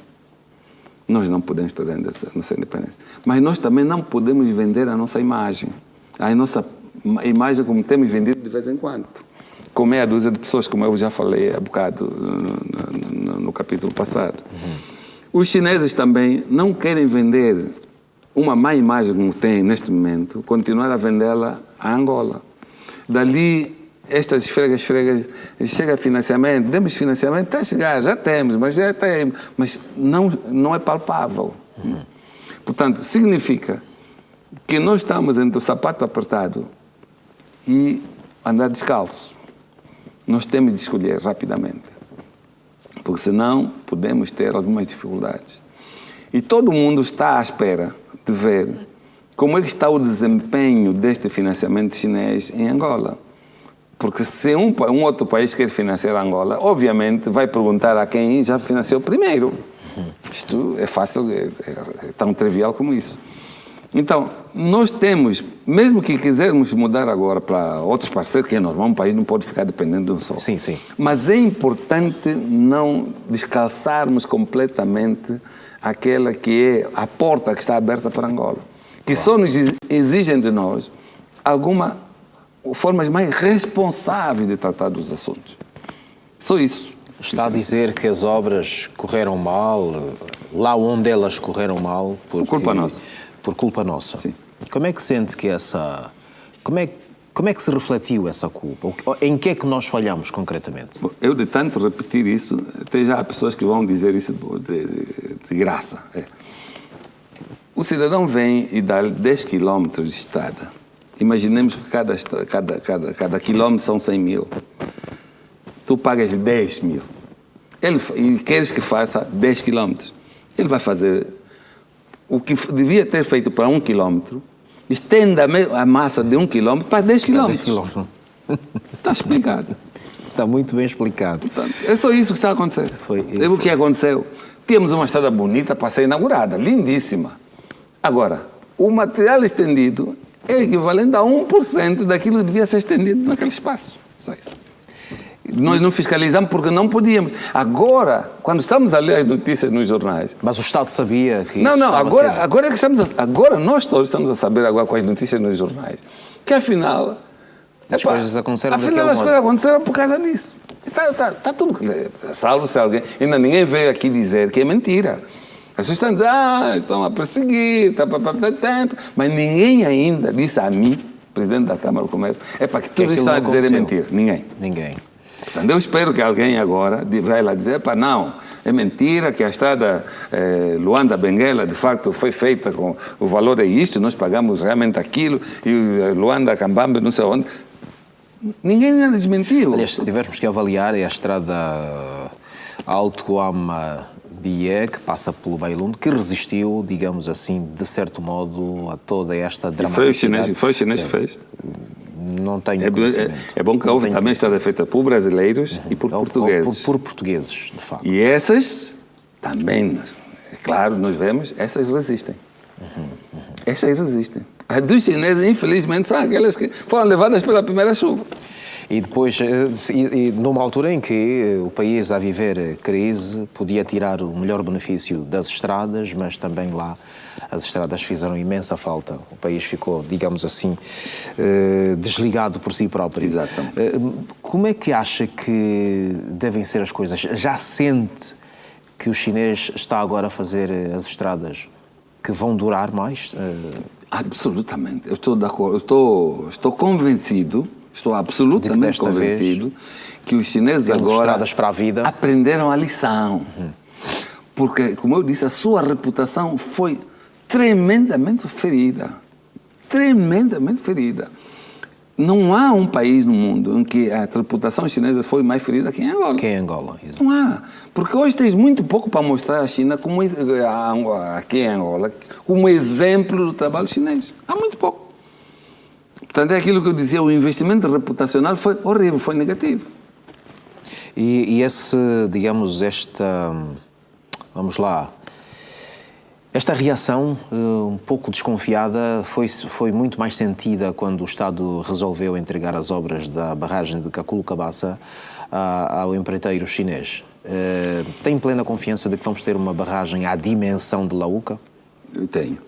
Nós não podemos perder a nossa independência. Mas nós também não podemos vender a nossa imagem. A nossa imagem como temos vendido de vez em quando. Com meia dúzia de pessoas, como eu já falei há bocado no capítulo passado. Os chineses também não querem vender uma má imagem como tem neste momento, continuar a vendê-la a Angola. Dali, estas esfregas, chega financiamento, demos financiamento, está a chegar, já temos, mas não é palpável. Portanto, significa que nós estamos entre o sapato apertado e andar descalço. Nós temos de escolher rapidamente, porque senão podemos ter algumas dificuldades. E todo mundo está à espera de ver como é que está o desempenho deste financiamento chinês em Angola. Porque se um outro país quer financiar Angola, obviamente vai perguntar a quem já financiou primeiro. Isto é fácil, é tão trivial como isso. Então, nós temos, mesmo que quisermos mudar agora para outros parceiros, que é normal, um país não pode ficar dependendo de um só. Sim, sim. Mas é importante não descalçarmos completamente aquela que é a porta que está aberta para Angola. Que só nos exigem de nós formas mais responsáveis de tratar dos assuntos. Só isso. Está a dizer que as obras correram mal, lá onde elas correram mal... Por culpa nossa. Por culpa nossa. Sim. Como é que sente que essa... Como é que se refletiu essa culpa? Em que é que nós falhamos concretamente? Eu, de tanto repetir isso, até já há pessoas que vão dizer isso de graça. O cidadão vem e dá 10 quilómetros de estrada. Imaginemos que cada quilómetro são 100 mil. Tu pagas 10 mil. E queres que faça 10 quilómetros. Ele vai fazer o que devia ter feito para 1 quilómetro, estenda a massa de 1 quilómetro para 10 quilómetros. Está explicado. Está muito bem explicado. Portanto, é só isso que está a acontecer. O que aconteceu? Tínhamos uma estrada bonita para ser inaugurada, lindíssima. Agora, o material estendido é equivalente a 1% daquilo que devia ser estendido naquele espaço. Só isso. Nós não fiscalizamos porque não podíamos. Agora, quando estamos a ler as notícias nos jornais... Mas o Estado sabia que isso agora é que agora nós todos estamos a saber agora com as notícias nos jornais. Que afinal... As coisas aconteceram afinal, as coisas aconteceram por causa disso. Está tudo... Salvo se alguém... Ainda ninguém veio aqui dizer que é mentira. As pessoas estão dizendo, estão a perseguir, mas ninguém ainda disse a mim, presidente da Câmara do Comércio, para que tudo isso está a dizer é mentira. Ninguém. Portanto, eu espero que alguém agora vai lá dizer, não, é mentira que a estrada Luanda-Benguela, de facto, foi feita com o valor é isto, nós pagamos realmente aquilo, e Luanda-Cambambe, não sei onde. Ninguém ainda desmentiu. Aliás, se tivermos que avaliar, é a estrada Alto-Ama-Bié, que passa pelo Bailundo, que resistiu, digamos assim, de certo modo, a toda esta dramaticidade. Foi o chinês que fez. Não tenho conhecimento. É bom que houve também estrada feita por brasileiros e por portugueses. Por portugueses, de facto. E essas também, é claro, nós vemos, essas resistem. Essas resistem. As dos chineses, infelizmente, são aquelas que foram levadas pela primeira chuva. E depois, numa altura em que o país, a viver crise, podia tirar o melhor benefício das estradas, mas também lá as estradas fizeram imensa falta. O país ficou, digamos assim, desligado por si próprio. Exatamente. Como é que acha que devem ser as coisas? Já sente que o chinês está agora a fazer as estradas que vão durar mais? Absolutamente. Eu estou de acordo. Estou convencido, estou absolutamente convencido que os chineses agora para a vida. aprenderam a lição. Porque, como eu disse, a sua reputação foi tremendamente ferida. Tremendamente ferida. Não há um país no mundo em que a reputação chinesa foi mais ferida que em Angola. Que é Angola, exato. Não há. Porque hoje tens muito pouco para mostrar à China, como, aqui em Angola, como exemplo do trabalho chinês. Há muito pouco. Portanto, é aquilo que eu dizia, o investimento reputacional foi horrível, foi negativo. E esse, digamos, vamos lá, esta reação um pouco desconfiada foi muito mais sentida quando o Estado resolveu entregar as obras da barragem de Kakulu Cabaça ao empreiteiro chinês. Tem plena confiança de que vamos ter uma barragem à dimensão de Lauca? Eu tenho.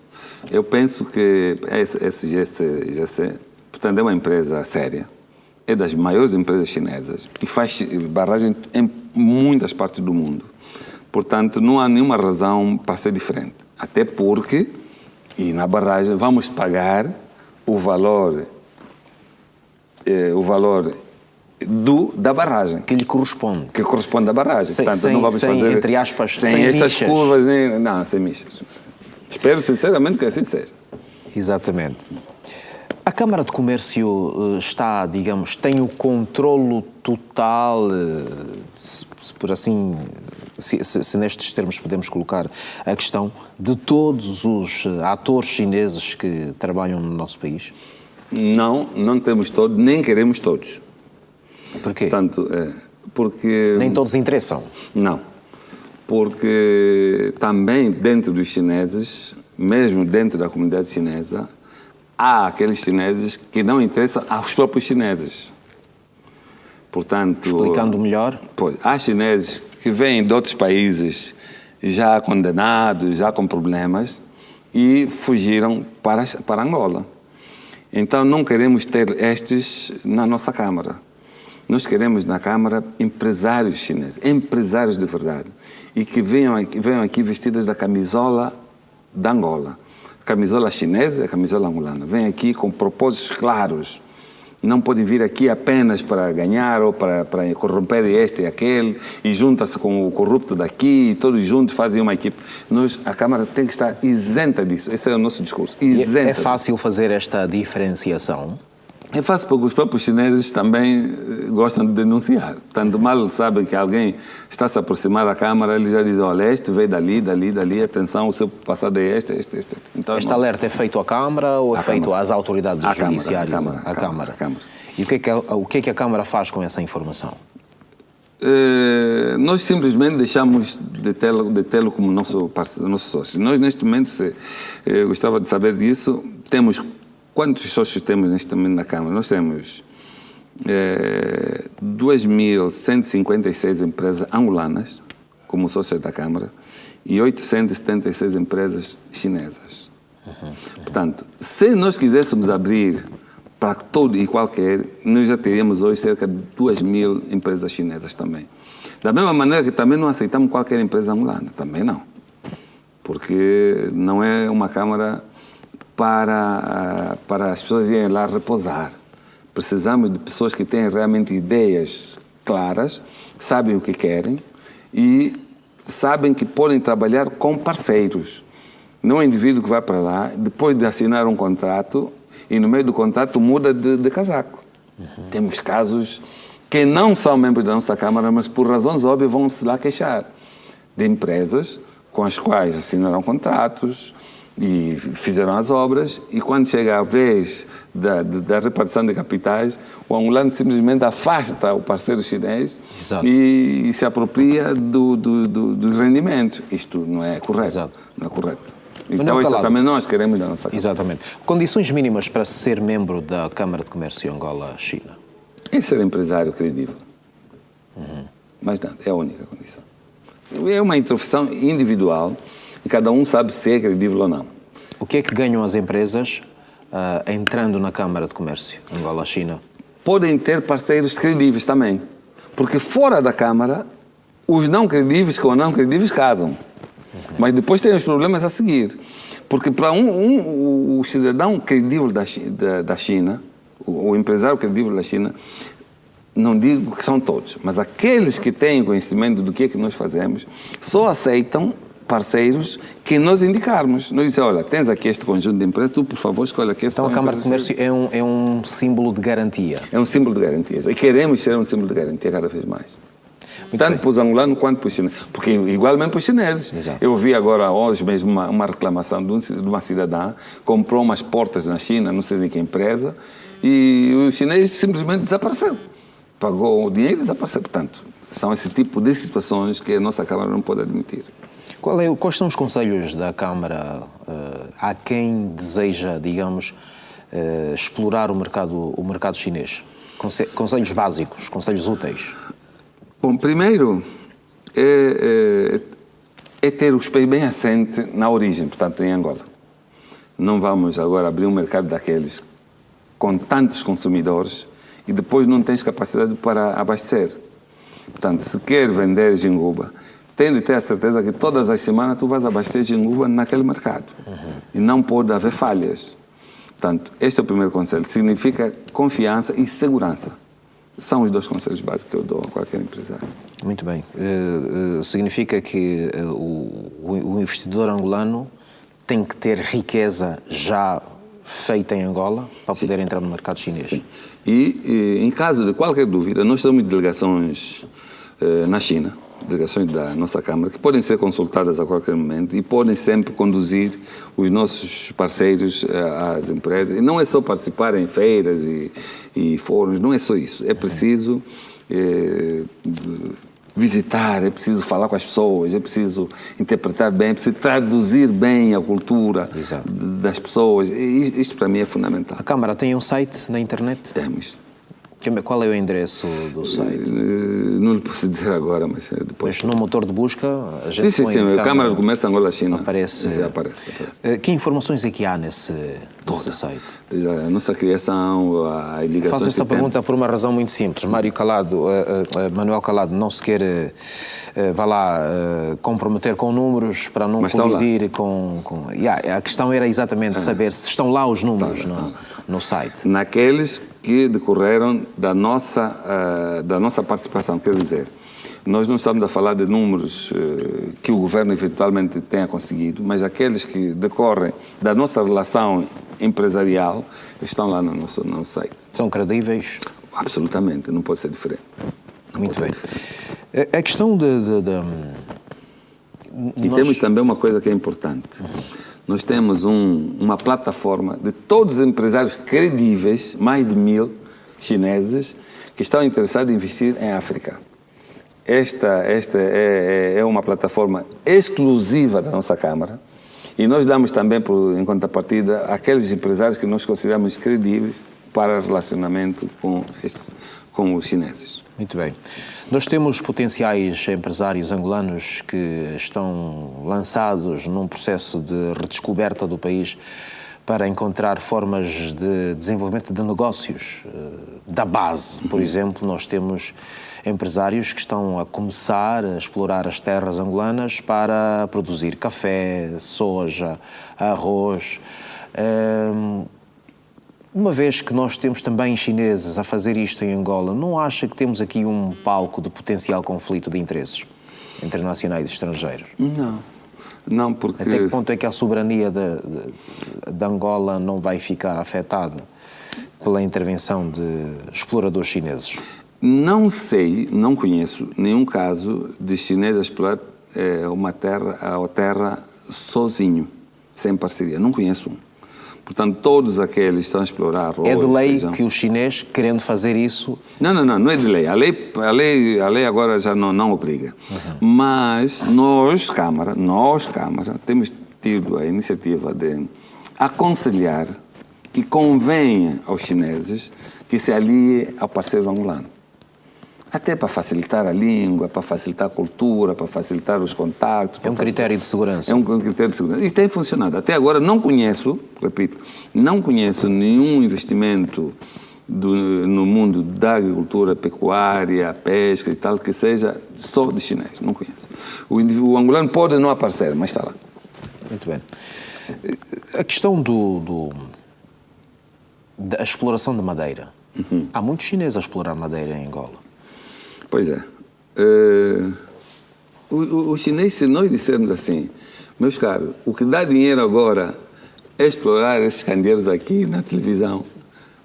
Eu penso que esse GC, portanto, é uma empresa séria, é das maiores empresas chinesas e faz barragem em muitas partes do mundo. Portanto, não há nenhuma razão para ser diferente. Até porque, e na barragem, vamos pagar o valor da barragem. Que lhe corresponde. Que corresponde à barragem. Portanto, não vamos fazer, entre aspas, sem estas michas. Curvas. Não, sem michas. Espero sinceramente que assim seja. Exatamente. A Câmara de Comércio está, digamos, tem o controlo total, se por assim, se nestes termos podemos colocar a questão, de todos os atores chineses que trabalham no nosso país? Não temos todos, nem queremos todos. Porquê? Portanto, porque... Nem todos interessam? Não. Porque também dentro dos chineses, mesmo dentro da comunidade chinesa, há aqueles chineses que não interessam aos próprios chineses. Portanto... Explicando melhor? Pois, há chineses que vêm de outros países já condenados, já com problemas, e fugiram para Angola. Então não queremos ter estes na nossa Câmara. Nós queremos na Câmara empresários chineses, empresários de verdade, e que venham aqui vestidos da camisola da Angola. A camisola chinesa e a camisola angolana. Vêm aqui com propósitos claros. Não podem vir aqui apenas para ganhar ou para corromper este e aquele e junta-se com o corrupto daqui e todos juntos fazem uma equipe. A Câmara tem que estar isenta disso. Esse é o nosso discurso. Isenta. É fácil fazer esta diferenciação? É fácil porque os próprios chineses também gostam de denunciar. Tanto mal sabem que alguém está se aproximar da Câmara, eles já dizem, olha, este veio dali, atenção, o seu passado é este. Então, este alerta é feito à Câmara ou é feito às autoridades judiciárias? À Câmara. E o que é que a Câmara faz com essa informação? Nós simplesmente deixamos de tê-lo como nosso sócio. Nós, neste momento, gostava de saber disso, temos... Quantos sócios temos neste momento na Câmara? Nós temos 2.156 empresas angolanas como sócios da Câmara e 876 empresas chinesas. Portanto, se nós quiséssemos abrir para todo e qualquer, nós já teríamos hoje cerca de 2.000 empresas chinesas também. Da mesma maneira que também não aceitamos qualquer empresa angolana, também não. Porque não é uma Câmara para as pessoas irem lá repousar. Precisamos de pessoas que têm realmente ideias claras, sabem o que querem e sabem que podem trabalhar com parceiros. Não é um indivíduo que vai para lá, depois de assinar um contrato, e no meio do contrato muda de casaco. Temos casos que não são membros da nossa Câmara, mas por razões óbvias vão se lá queixar de empresas com as quais assinaram contratos, e fizeram as obras, e quando chega a vez da repartição de capitais, o angolano simplesmente afasta o parceiro chinês e se apropria dos rendimentos. Isto não é correto. Exato. Não é correto. Então, isso também nós queremos da nossa Câmara. Exatamente. Condições mínimas para ser membro da Câmara de Comércio Angola-China? É ser empresário credível. Mas não, é a única condição. É uma introfissão individual, e cada um sabe se é credível ou não. O que é que ganham as empresas entrando na Câmara de Comércio Angola-China? Podem ter parceiros credíveis também. Porque fora da Câmara, os não credíveis com os não credíveis casam. Mas depois tem os problemas a seguir. Porque para o cidadão credível da China, o empresário credível da China, não digo que são todos, mas aqueles que têm conhecimento do que é que nós fazemos, só aceitam parceiros que nós indicarmos. Nós dizemos, olha, tens aqui este conjunto de empresas, tu, por favor, escolhe aqui. Então a Câmara de Comércio é um símbolo de garantia. É um símbolo de garantia. E queremos ser um símbolo de garantia cada vez mais. Tanto para os angolanos quanto para os chineses. Porque igualmente para os chineses. Exato. Eu vi agora, hoje mesmo, uma reclamação de uma cidadã, comprou umas portas na China, não sei de que empresa, e o chinês simplesmente desapareceu. Pagou o dinheiro e desapareceu. Portanto, são esse tipo de situações que a nossa Câmara não pode admitir. Quais são os conselhos da Câmara a quem deseja, digamos, explorar o mercado chinês? Conselhos básicos, conselhos úteis? Bom, primeiro é ter os pés bem assentes na origem, portanto, em Angola. Não vamos agora abrir um mercado daqueles com tantos consumidores e depois não tens capacidade para abastecer. Portanto, se quer vender ginguba, tem de ter a certeza que todas as semanas tu vais abastecer ginguba naquele mercado. E não pode haver falhas. Portanto, este é o primeiro conselho. Significa confiança e segurança. São os dois conselhos básicos que eu dou a qualquer empresário. Muito bem. Significa que o investidor angolano tem que ter riqueza já feita em Angola para poder entrar no mercado chinês? Sim. E em caso de qualquer dúvida, nós temos delegações na China, delegações da nossa Câmara, que podem ser consultadas a qualquer momento e podem sempre conduzir os nossos parceiros às empresas. E não é só participar em feiras e fóruns, não é só isso. É preciso visitar, é preciso falar com as pessoas, é preciso interpretar bem, é preciso traduzir bem a cultura das pessoas. E isto para mim é fundamental. A Câmara tem um site na internet? Temos. Qual é o endereço do site? Não lhe posso dizer agora, mas depois... Mas no motor de busca... A gente sim. Câmara de Comércio Angola-China. Aparece. Que informações é que há nesse site? A nossa criação, a ligações... Faço essa pergunta por uma razão muito simples. Manuel Calado não se quer, vá lá, comprometer com números para não colidir com... A questão era exatamente saber se estão lá os números no site. Naqueles que decorreram da nossa participação, quer dizer, nós não estamos a falar de números que o governo eventualmente tenha conseguido, mas aqueles que decorrem da nossa relação empresarial estão lá no nosso site. São credíveis? Absolutamente, não pode ser diferente. Muito bem. A questão temos também uma coisa que é importante. Nós temos uma plataforma de todos os empresários credíveis, mais de 1000 chineses, que estão interessados em investir em África. Esta é uma plataforma exclusiva da nossa Câmara e nós damos também, em contrapartida, aqueles empresários que nós consideramos credíveis para relacionamento com os chineses. Muito bem. Nós temos potenciais empresários angolanos que estão lançados num processo de redescoberta do país para encontrar formas de desenvolvimento de negócios da base. Por exemplo, nós temos empresários que estão a começar a explorar as terras angolanas para produzir café, soja, arroz. Uma vez que nós temos também chineses a fazer isto em Angola, não acha que temos aqui um palco de potencial conflito de interesses entre nacionais e estrangeiros? Não, porque... Até que ponto é que a soberania de Angola não vai ficar afetada pela intervenção de exploradores chineses? Não sei, não conheço nenhum caso de chinês a explorar uma terra sozinho, sem parceria. Não conheço um. Portanto, todos aqueles que estão a explorar arroz... É de lei que o chinês, querendo fazer isso... Não é de lei. A lei agora já não obriga. Mas nós, Câmara, temos tido a iniciativa de aconselhar que convenha aos chineses que se aliem ao parceiro angolano. Até para facilitar a língua, para facilitar a cultura, para facilitar os contactos. É um critério de segurança. É um critério de segurança. E tem funcionado. Até agora não conheço nenhum investimento no mundo da agricultura, pecuária, pesca e tal, que seja só de chinês. Não conheço. O angolano pode não aparecer, mas está lá. Muito bem. A questão da exploração de madeira. Há muitos chineses a explorar madeira em Angola. Pois é. O chinês, se nós dissermos assim, meus caros, o que dá dinheiro agora é explorar esses candeeiros aqui na televisão.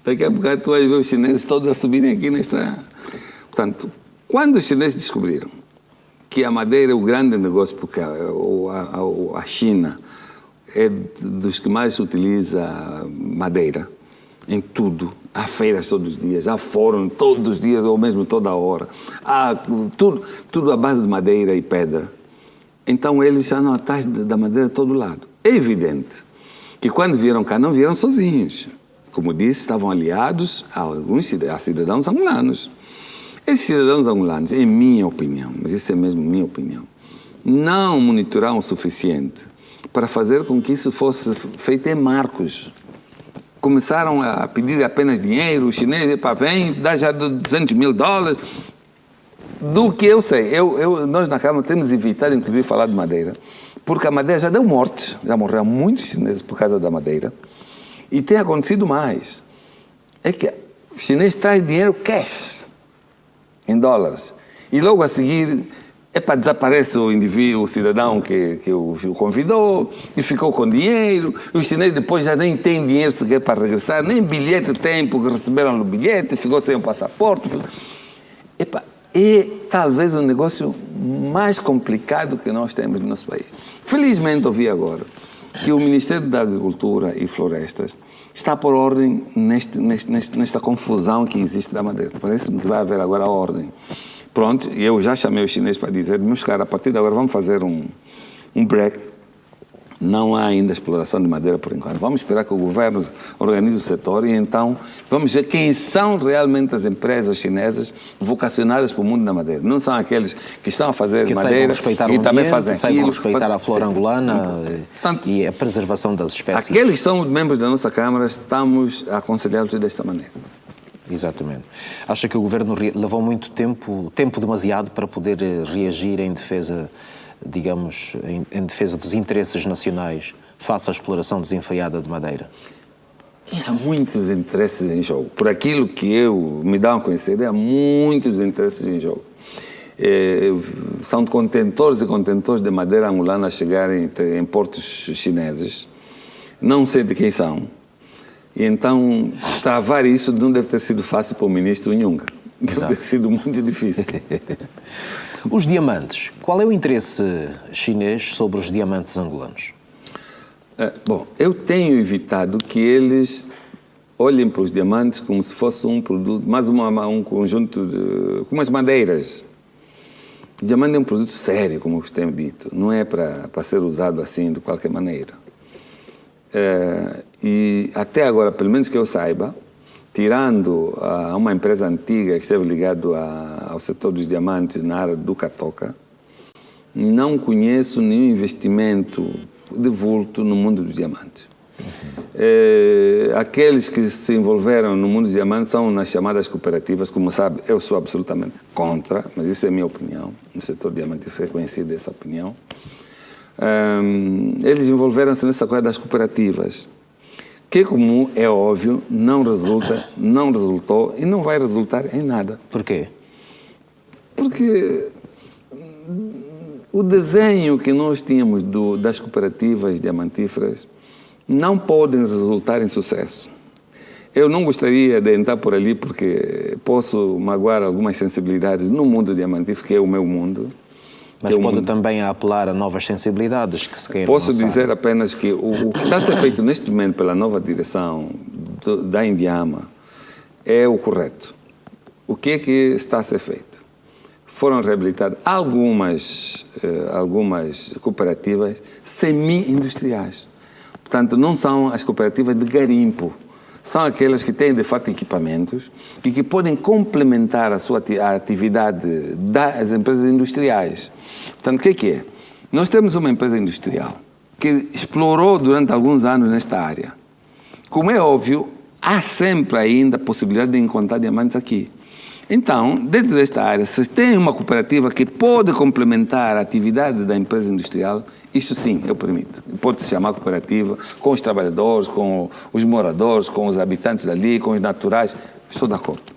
Daqui a bocado tu vais ver os chineses todos a subirem aqui nesta... Portanto, quando os chineses descobriram que a madeira é o grande negócio, porque a China é dos que mais utiliza madeira em tudo, há feiras todos os dias, há fórum todos os dias, ou mesmo toda hora, há tudo à base de madeira e pedra. Então eles já não atrás da madeira de todo lado. É evidente que quando vieram cá, não vieram sozinhos. Como disse, estavam aliados a cidadãos angolanos. Esses cidadãos angolanos, em minha opinião, mas isso é mesmo minha opinião, não monitoraram o suficiente para fazer com que isso fosse feito em marcos. Começaram a pedir apenas dinheiro, os chineses, vem, dá já $200 mil. Do que eu sei, nós na Câmara temos evitado, inclusive, falar de madeira, porque a madeira já deu morte, já morreram muitos chineses por causa da madeira, e tem acontecido mais. É que os chineses trazem dinheiro cash, em dólares, e logo a seguir desaparece o indivíduo, o cidadão que o convidou e ficou com dinheiro. Os chineses depois já nem têm dinheiro sequer para regressar, nem bilhete tem, porque receberam o bilhete, ficou sem o passaporte. É talvez o negócio mais complicado que nós temos no nosso país. Felizmente ouvi agora que o Ministério da Agricultura e Florestas está por ordem nesta confusão que existe da madeira. Parece-me que vai haver agora a ordem. Pronto, eu já chamei os chineses para dizer, meus caros, a partir de agora vamos fazer um break. Não há ainda exploração de madeira por enquanto. Vamos esperar que o governo organize o setor e então vamos ver quem são realmente as empresas chinesas vocacionadas para o mundo da madeira. Não são aqueles que estão a fazer madeira e também fazem aquilo. Saibam respeitar a flora angolana e a preservação das espécies. Aqueles que são membros da nossa Câmara, estamos a aconselhá-los desta maneira. Exatamente. Acha que o governo levou muito tempo demasiado para poder reagir em defesa, digamos, em defesa dos interesses nacionais face à exploração desenfreada de madeira? Há muitos interesses em jogo. Por aquilo que me dá a conhecer, há muitos interesses em jogo. São contentores e contentores de madeira angolana a chegarem em portos chineses. Não sei de quem são. E então, travar isso não deve ter sido fácil para o ministro Nhunga. Deve ter sido muito difícil. Os diamantes. Qual é o interesse chinês sobre os diamantes angolanos? Bom, eu tenho evitado que eles olhem para os diamantes como se fosse um produto, mais um conjunto como as madeiras. O diamante é um produto sério, como eu tenho dito. Não é para ser usado assim de qualquer maneira. E até agora, pelo menos que eu saiba, tirando uma empresa antiga que esteve ligada ao setor dos diamantes na área do Catoca, não conheço nenhum investimento de vulto no mundo dos diamantes. Aqueles que se envolveram no mundo dos diamantes são nas chamadas cooperativas. Como sabe, eu sou absolutamente contra, mas isso é a minha opinião. No setor diamantífero é conhecida essa opinião. Eles envolveram-se nessa coisa das cooperativas, que, como é óbvio, não resultou e não vai resultar em nada. Por quê? Porque o desenho que nós tínhamos das cooperativas diamantíferas não podem resultar em sucesso. Eu não gostaria de entrar por ali porque posso magoar algumas sensibilidades no mundo diamantífero, que é o meu mundo. Mas pode também apelar a novas sensibilidades que se queiram. Posso dizer apenas que o que está a ser feito neste momento pela nova direção da Indiama é o correto. O que é que está a ser feito? Foram reabilitadas algumas cooperativas semi-industriais. Portanto, não são as cooperativas de garimpo. São aquelas que têm, de fato, equipamentos e que podem complementar a atividade das empresas industriais. Portanto, o que é? Nós temos uma empresa industrial que explorou durante alguns anos nesta área. Como é óbvio, há sempre ainda a possibilidade de encontrar diamantes aqui. Então, dentro desta área, se tem uma cooperativa que pode complementar a atividade da empresa industrial, isso sim, eu permito. Pode-se chamar cooperativa, com os trabalhadores, com os moradores, com os habitantes dali, com os naturais, estou de acordo.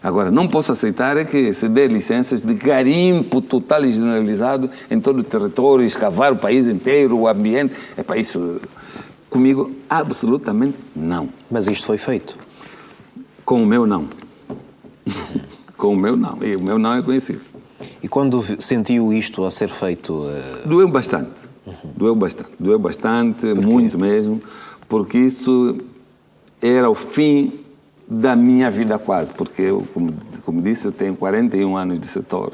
Agora, não posso aceitar é que se dê licenças de garimpo total e generalizado em todo o território, escavar o país inteiro, o ambiente. É para isso, comigo, absolutamente não. Mas isto foi feito? Com o meu, não. Com o meu, não. E o meu não é conhecido. E quando sentiu isto a ser feito? Doeu bastante. Doeu bastante. Doeu bastante, muito mesmo, porque isso era o fim da minha vida quase, porque eu, como disse, eu tenho 41 anos de setor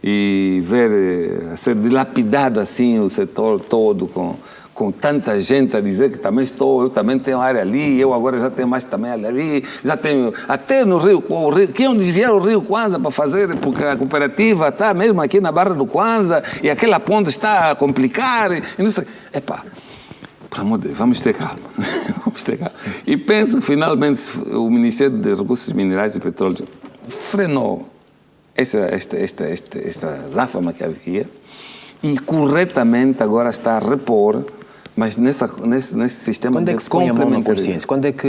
e ver ser dilapidado assim o setor todo com tanta gente a dizer que também eu também tenho área ali, eu agora já tenho mais também área ali, já tenho até no Rio, que iam desviar o Rio Kwanza para fazer, porque a cooperativa está mesmo aqui na Barra do Kwanza e aquela ponte está a complicar e não sei. Epá, por amor de Deus, vamos ter calma. Vamos ter calma. E penso que finalmente o Ministério de Recursos Minerais e Petróleo frenou esta záfama que havia e corretamente agora está a repor, mas nesse sistema. Quando é que se põe a mão na consciência? Quando é que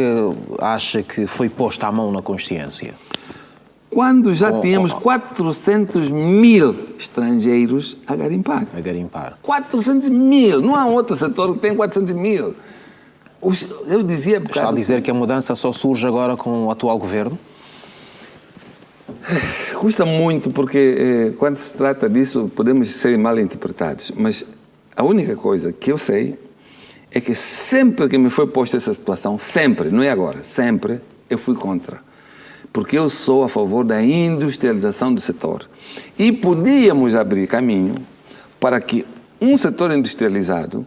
acha que foi posta a mão na consciência? Quando já tínhamos 400 mil estrangeiros a garimpar. A garimpar. 400 mil. Não há outro setor que tem 400 mil. Eu dizia... Está a dizer que a mudança só surge agora com o atual governo? Custa muito, porque quando se trata disso podemos ser mal interpretados. Mas a única coisa que eu sei é que sempre que me foi posta essa situação, sempre, não é agora, sempre, eu fui contra. Porque eu sou a favor da industrialização do setor. E podíamos abrir caminho para que um setor industrializado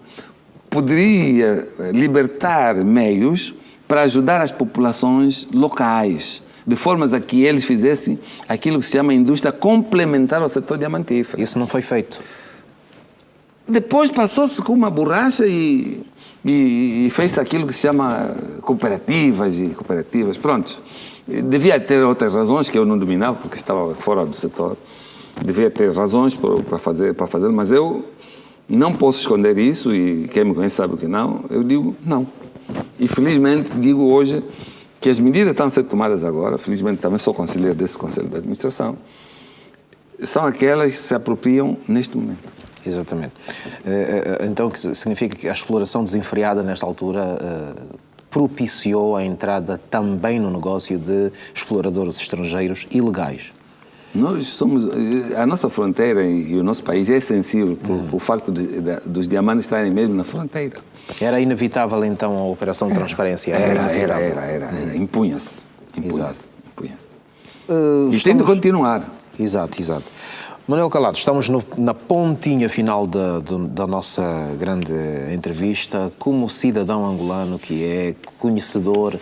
poderia libertar meios para ajudar as populações locais, de formas a que eles fizessem aquilo que se chama indústria complementar ao setor diamantífero. Isso não foi feito. Depois passou-se com uma borracha e fez aquilo que se chama cooperativas, pronto. Devia ter outras razões que eu não dominava, porque estava fora do setor. Devia ter razões para fazer, mas eu não posso esconder isso, e quem me conhece sabe que não. Eu digo não. E felizmente digo hoje que as medidas estão a ser tomadas agora, felizmente também sou conselheiro desse Conselho de Administração, são aquelas que se apropriam neste momento. Exatamente. Então significa que a exploração desenfreada nesta altura propiciou a entrada também no negócio de exploradores estrangeiros ilegais? Nós somos... A nossa fronteira e o nosso país é sensível por facto dos diamantes estarem mesmo na fronteira. Era inevitável então a Operação Transparência? Era. Impunha-se. Exato. E tem de continuar. Exato. Manuel Calado, estamos na pontinha final da nossa grande entrevista. Como cidadão angolano que é conhecedor,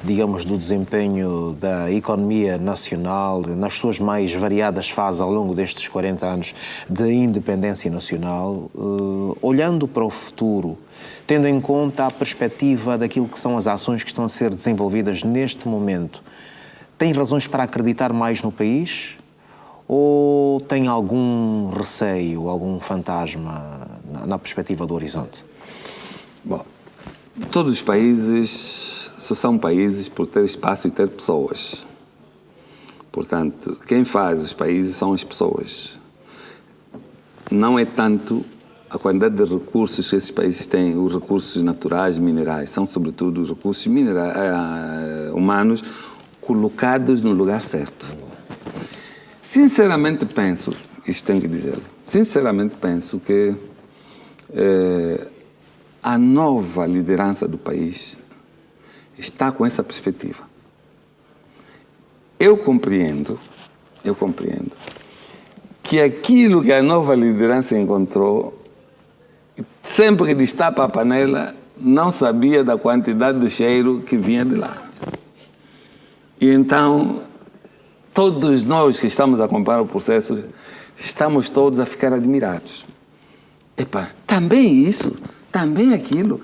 digamos, do desempenho da economia nacional nas suas mais variadas fases ao longo destes 40 anos de independência nacional, olhando para o futuro, tendo em conta a perspectiva daquilo que são as ações que estão a ser desenvolvidas neste momento, tem razões para acreditar mais no país? Ou tem algum receio, algum fantasma na perspectiva do horizonte? Bom, todos os países só são países por ter espaço e ter pessoas. Portanto, quem faz os países são as pessoas. Não é tanto a quantidade de recursos que esses países têm, os recursos naturais, minerais, são sobretudo os recursos humanos colocados no lugar certo. Sinceramente penso, isto tenho que dizer, sinceramente penso que a nova liderança do país está com essa perspectiva. Eu compreendo que aquilo que a nova liderança encontrou, sempre que destapa a panela, não sabia da quantidade de cheiro que vinha de lá. E então, todos nós que estamos a acompanhar o processo, estamos todos a ficar admirados. Epá, também isso, também aquilo.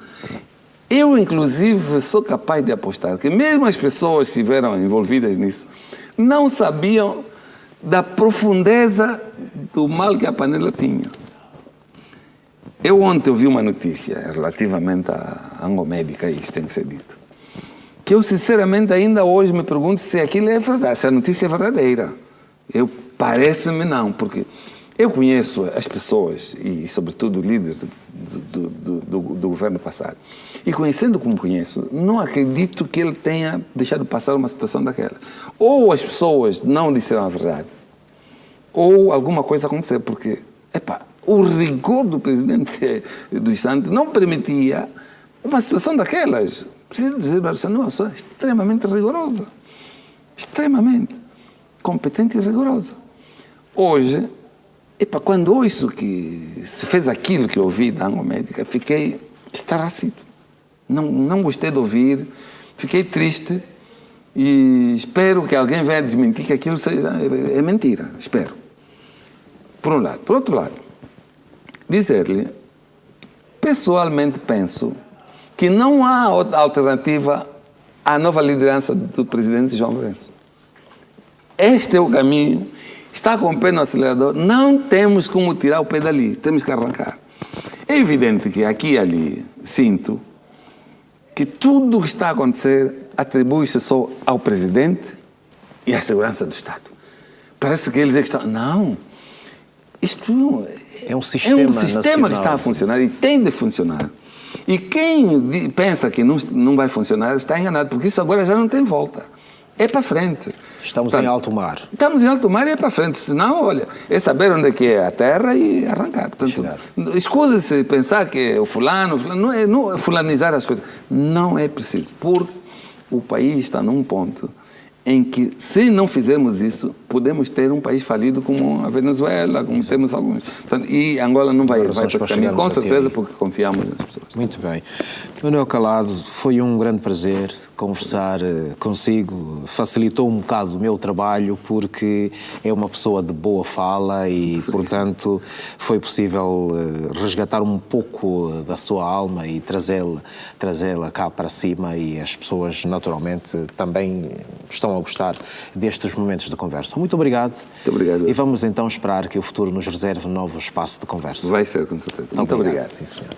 Eu, inclusive, sou capaz de apostar que mesmo as pessoas que estiveram envolvidas nisso não sabiam da profundeza do mal que a panela tinha. Eu ontem ouvi uma notícia relativamente à Angomédica, isto tem que ser dito, que eu sinceramente ainda hoje me pergunto se aquilo é verdade, se a notícia é verdadeira. Parece-me não, porque eu conheço as pessoas e, sobretudo, líderes do governo passado. E conhecendo como conheço, não acredito que ele tenha deixado passar uma situação daquela. Ou as pessoas não disseram a verdade, ou alguma coisa aconteceu, porque, o rigor do presidente dos Santos não permitia uma situação daquelas. Preciso dizer, uma pessoa extremamente rigorosa, extremamente competente e rigorosa. Hoje, quando ouço que se fez aquilo que eu ouvi da Angomédica, fiquei estarrecido. Não gostei de ouvir, fiquei triste e espero que alguém venha desmentir que aquilo é mentira. Espero. Por um lado. Por outro lado, dizer-lhe, pessoalmente penso que não há outra alternativa à nova liderança do presidente João Lourenço. Este é o caminho. Está com o pé no acelerador, não temos como tirar o pé dali, temos que arrancar. É evidente que aqui e ali sinto que tudo o que está a acontecer atribui-se só ao presidente e à segurança do Estado. Parece que eles é que estão... Não, isto é um sistema que está a funcionar e tem de funcionar. E quem pensa que não vai funcionar está enganado, porque isso agora já não tem volta. É para frente. Estamos em alto mar. Estamos em alto mar e é para frente. Senão, olha, é saber onde é que é a terra e arrancar. Portanto, escusa-se pensar que é o fulano não é fulanizar as coisas. Não é preciso, porque o país está num ponto em que, se não fizermos isso, podemos ter um país falido como a Venezuela, como temos alguns. Portanto, e Angola não vai para esse caminho, com certeza, porque confiamos nas pessoas. Muito bem. Manuel Calado, foi um grande prazer conversar consigo. Facilitou um bocado o meu trabalho, porque é uma pessoa de boa fala e, portanto, foi possível resgatar um pouco da sua alma e trazê-la cá para cima, e as pessoas, naturalmente, também estão a gostar destes momentos de conversa. Muito obrigado. Muito obrigado. E vamos então esperar que o futuro nos reserve um novo espaço de conversa. Vai ser, com certeza. Muito obrigado. Sim, senhor.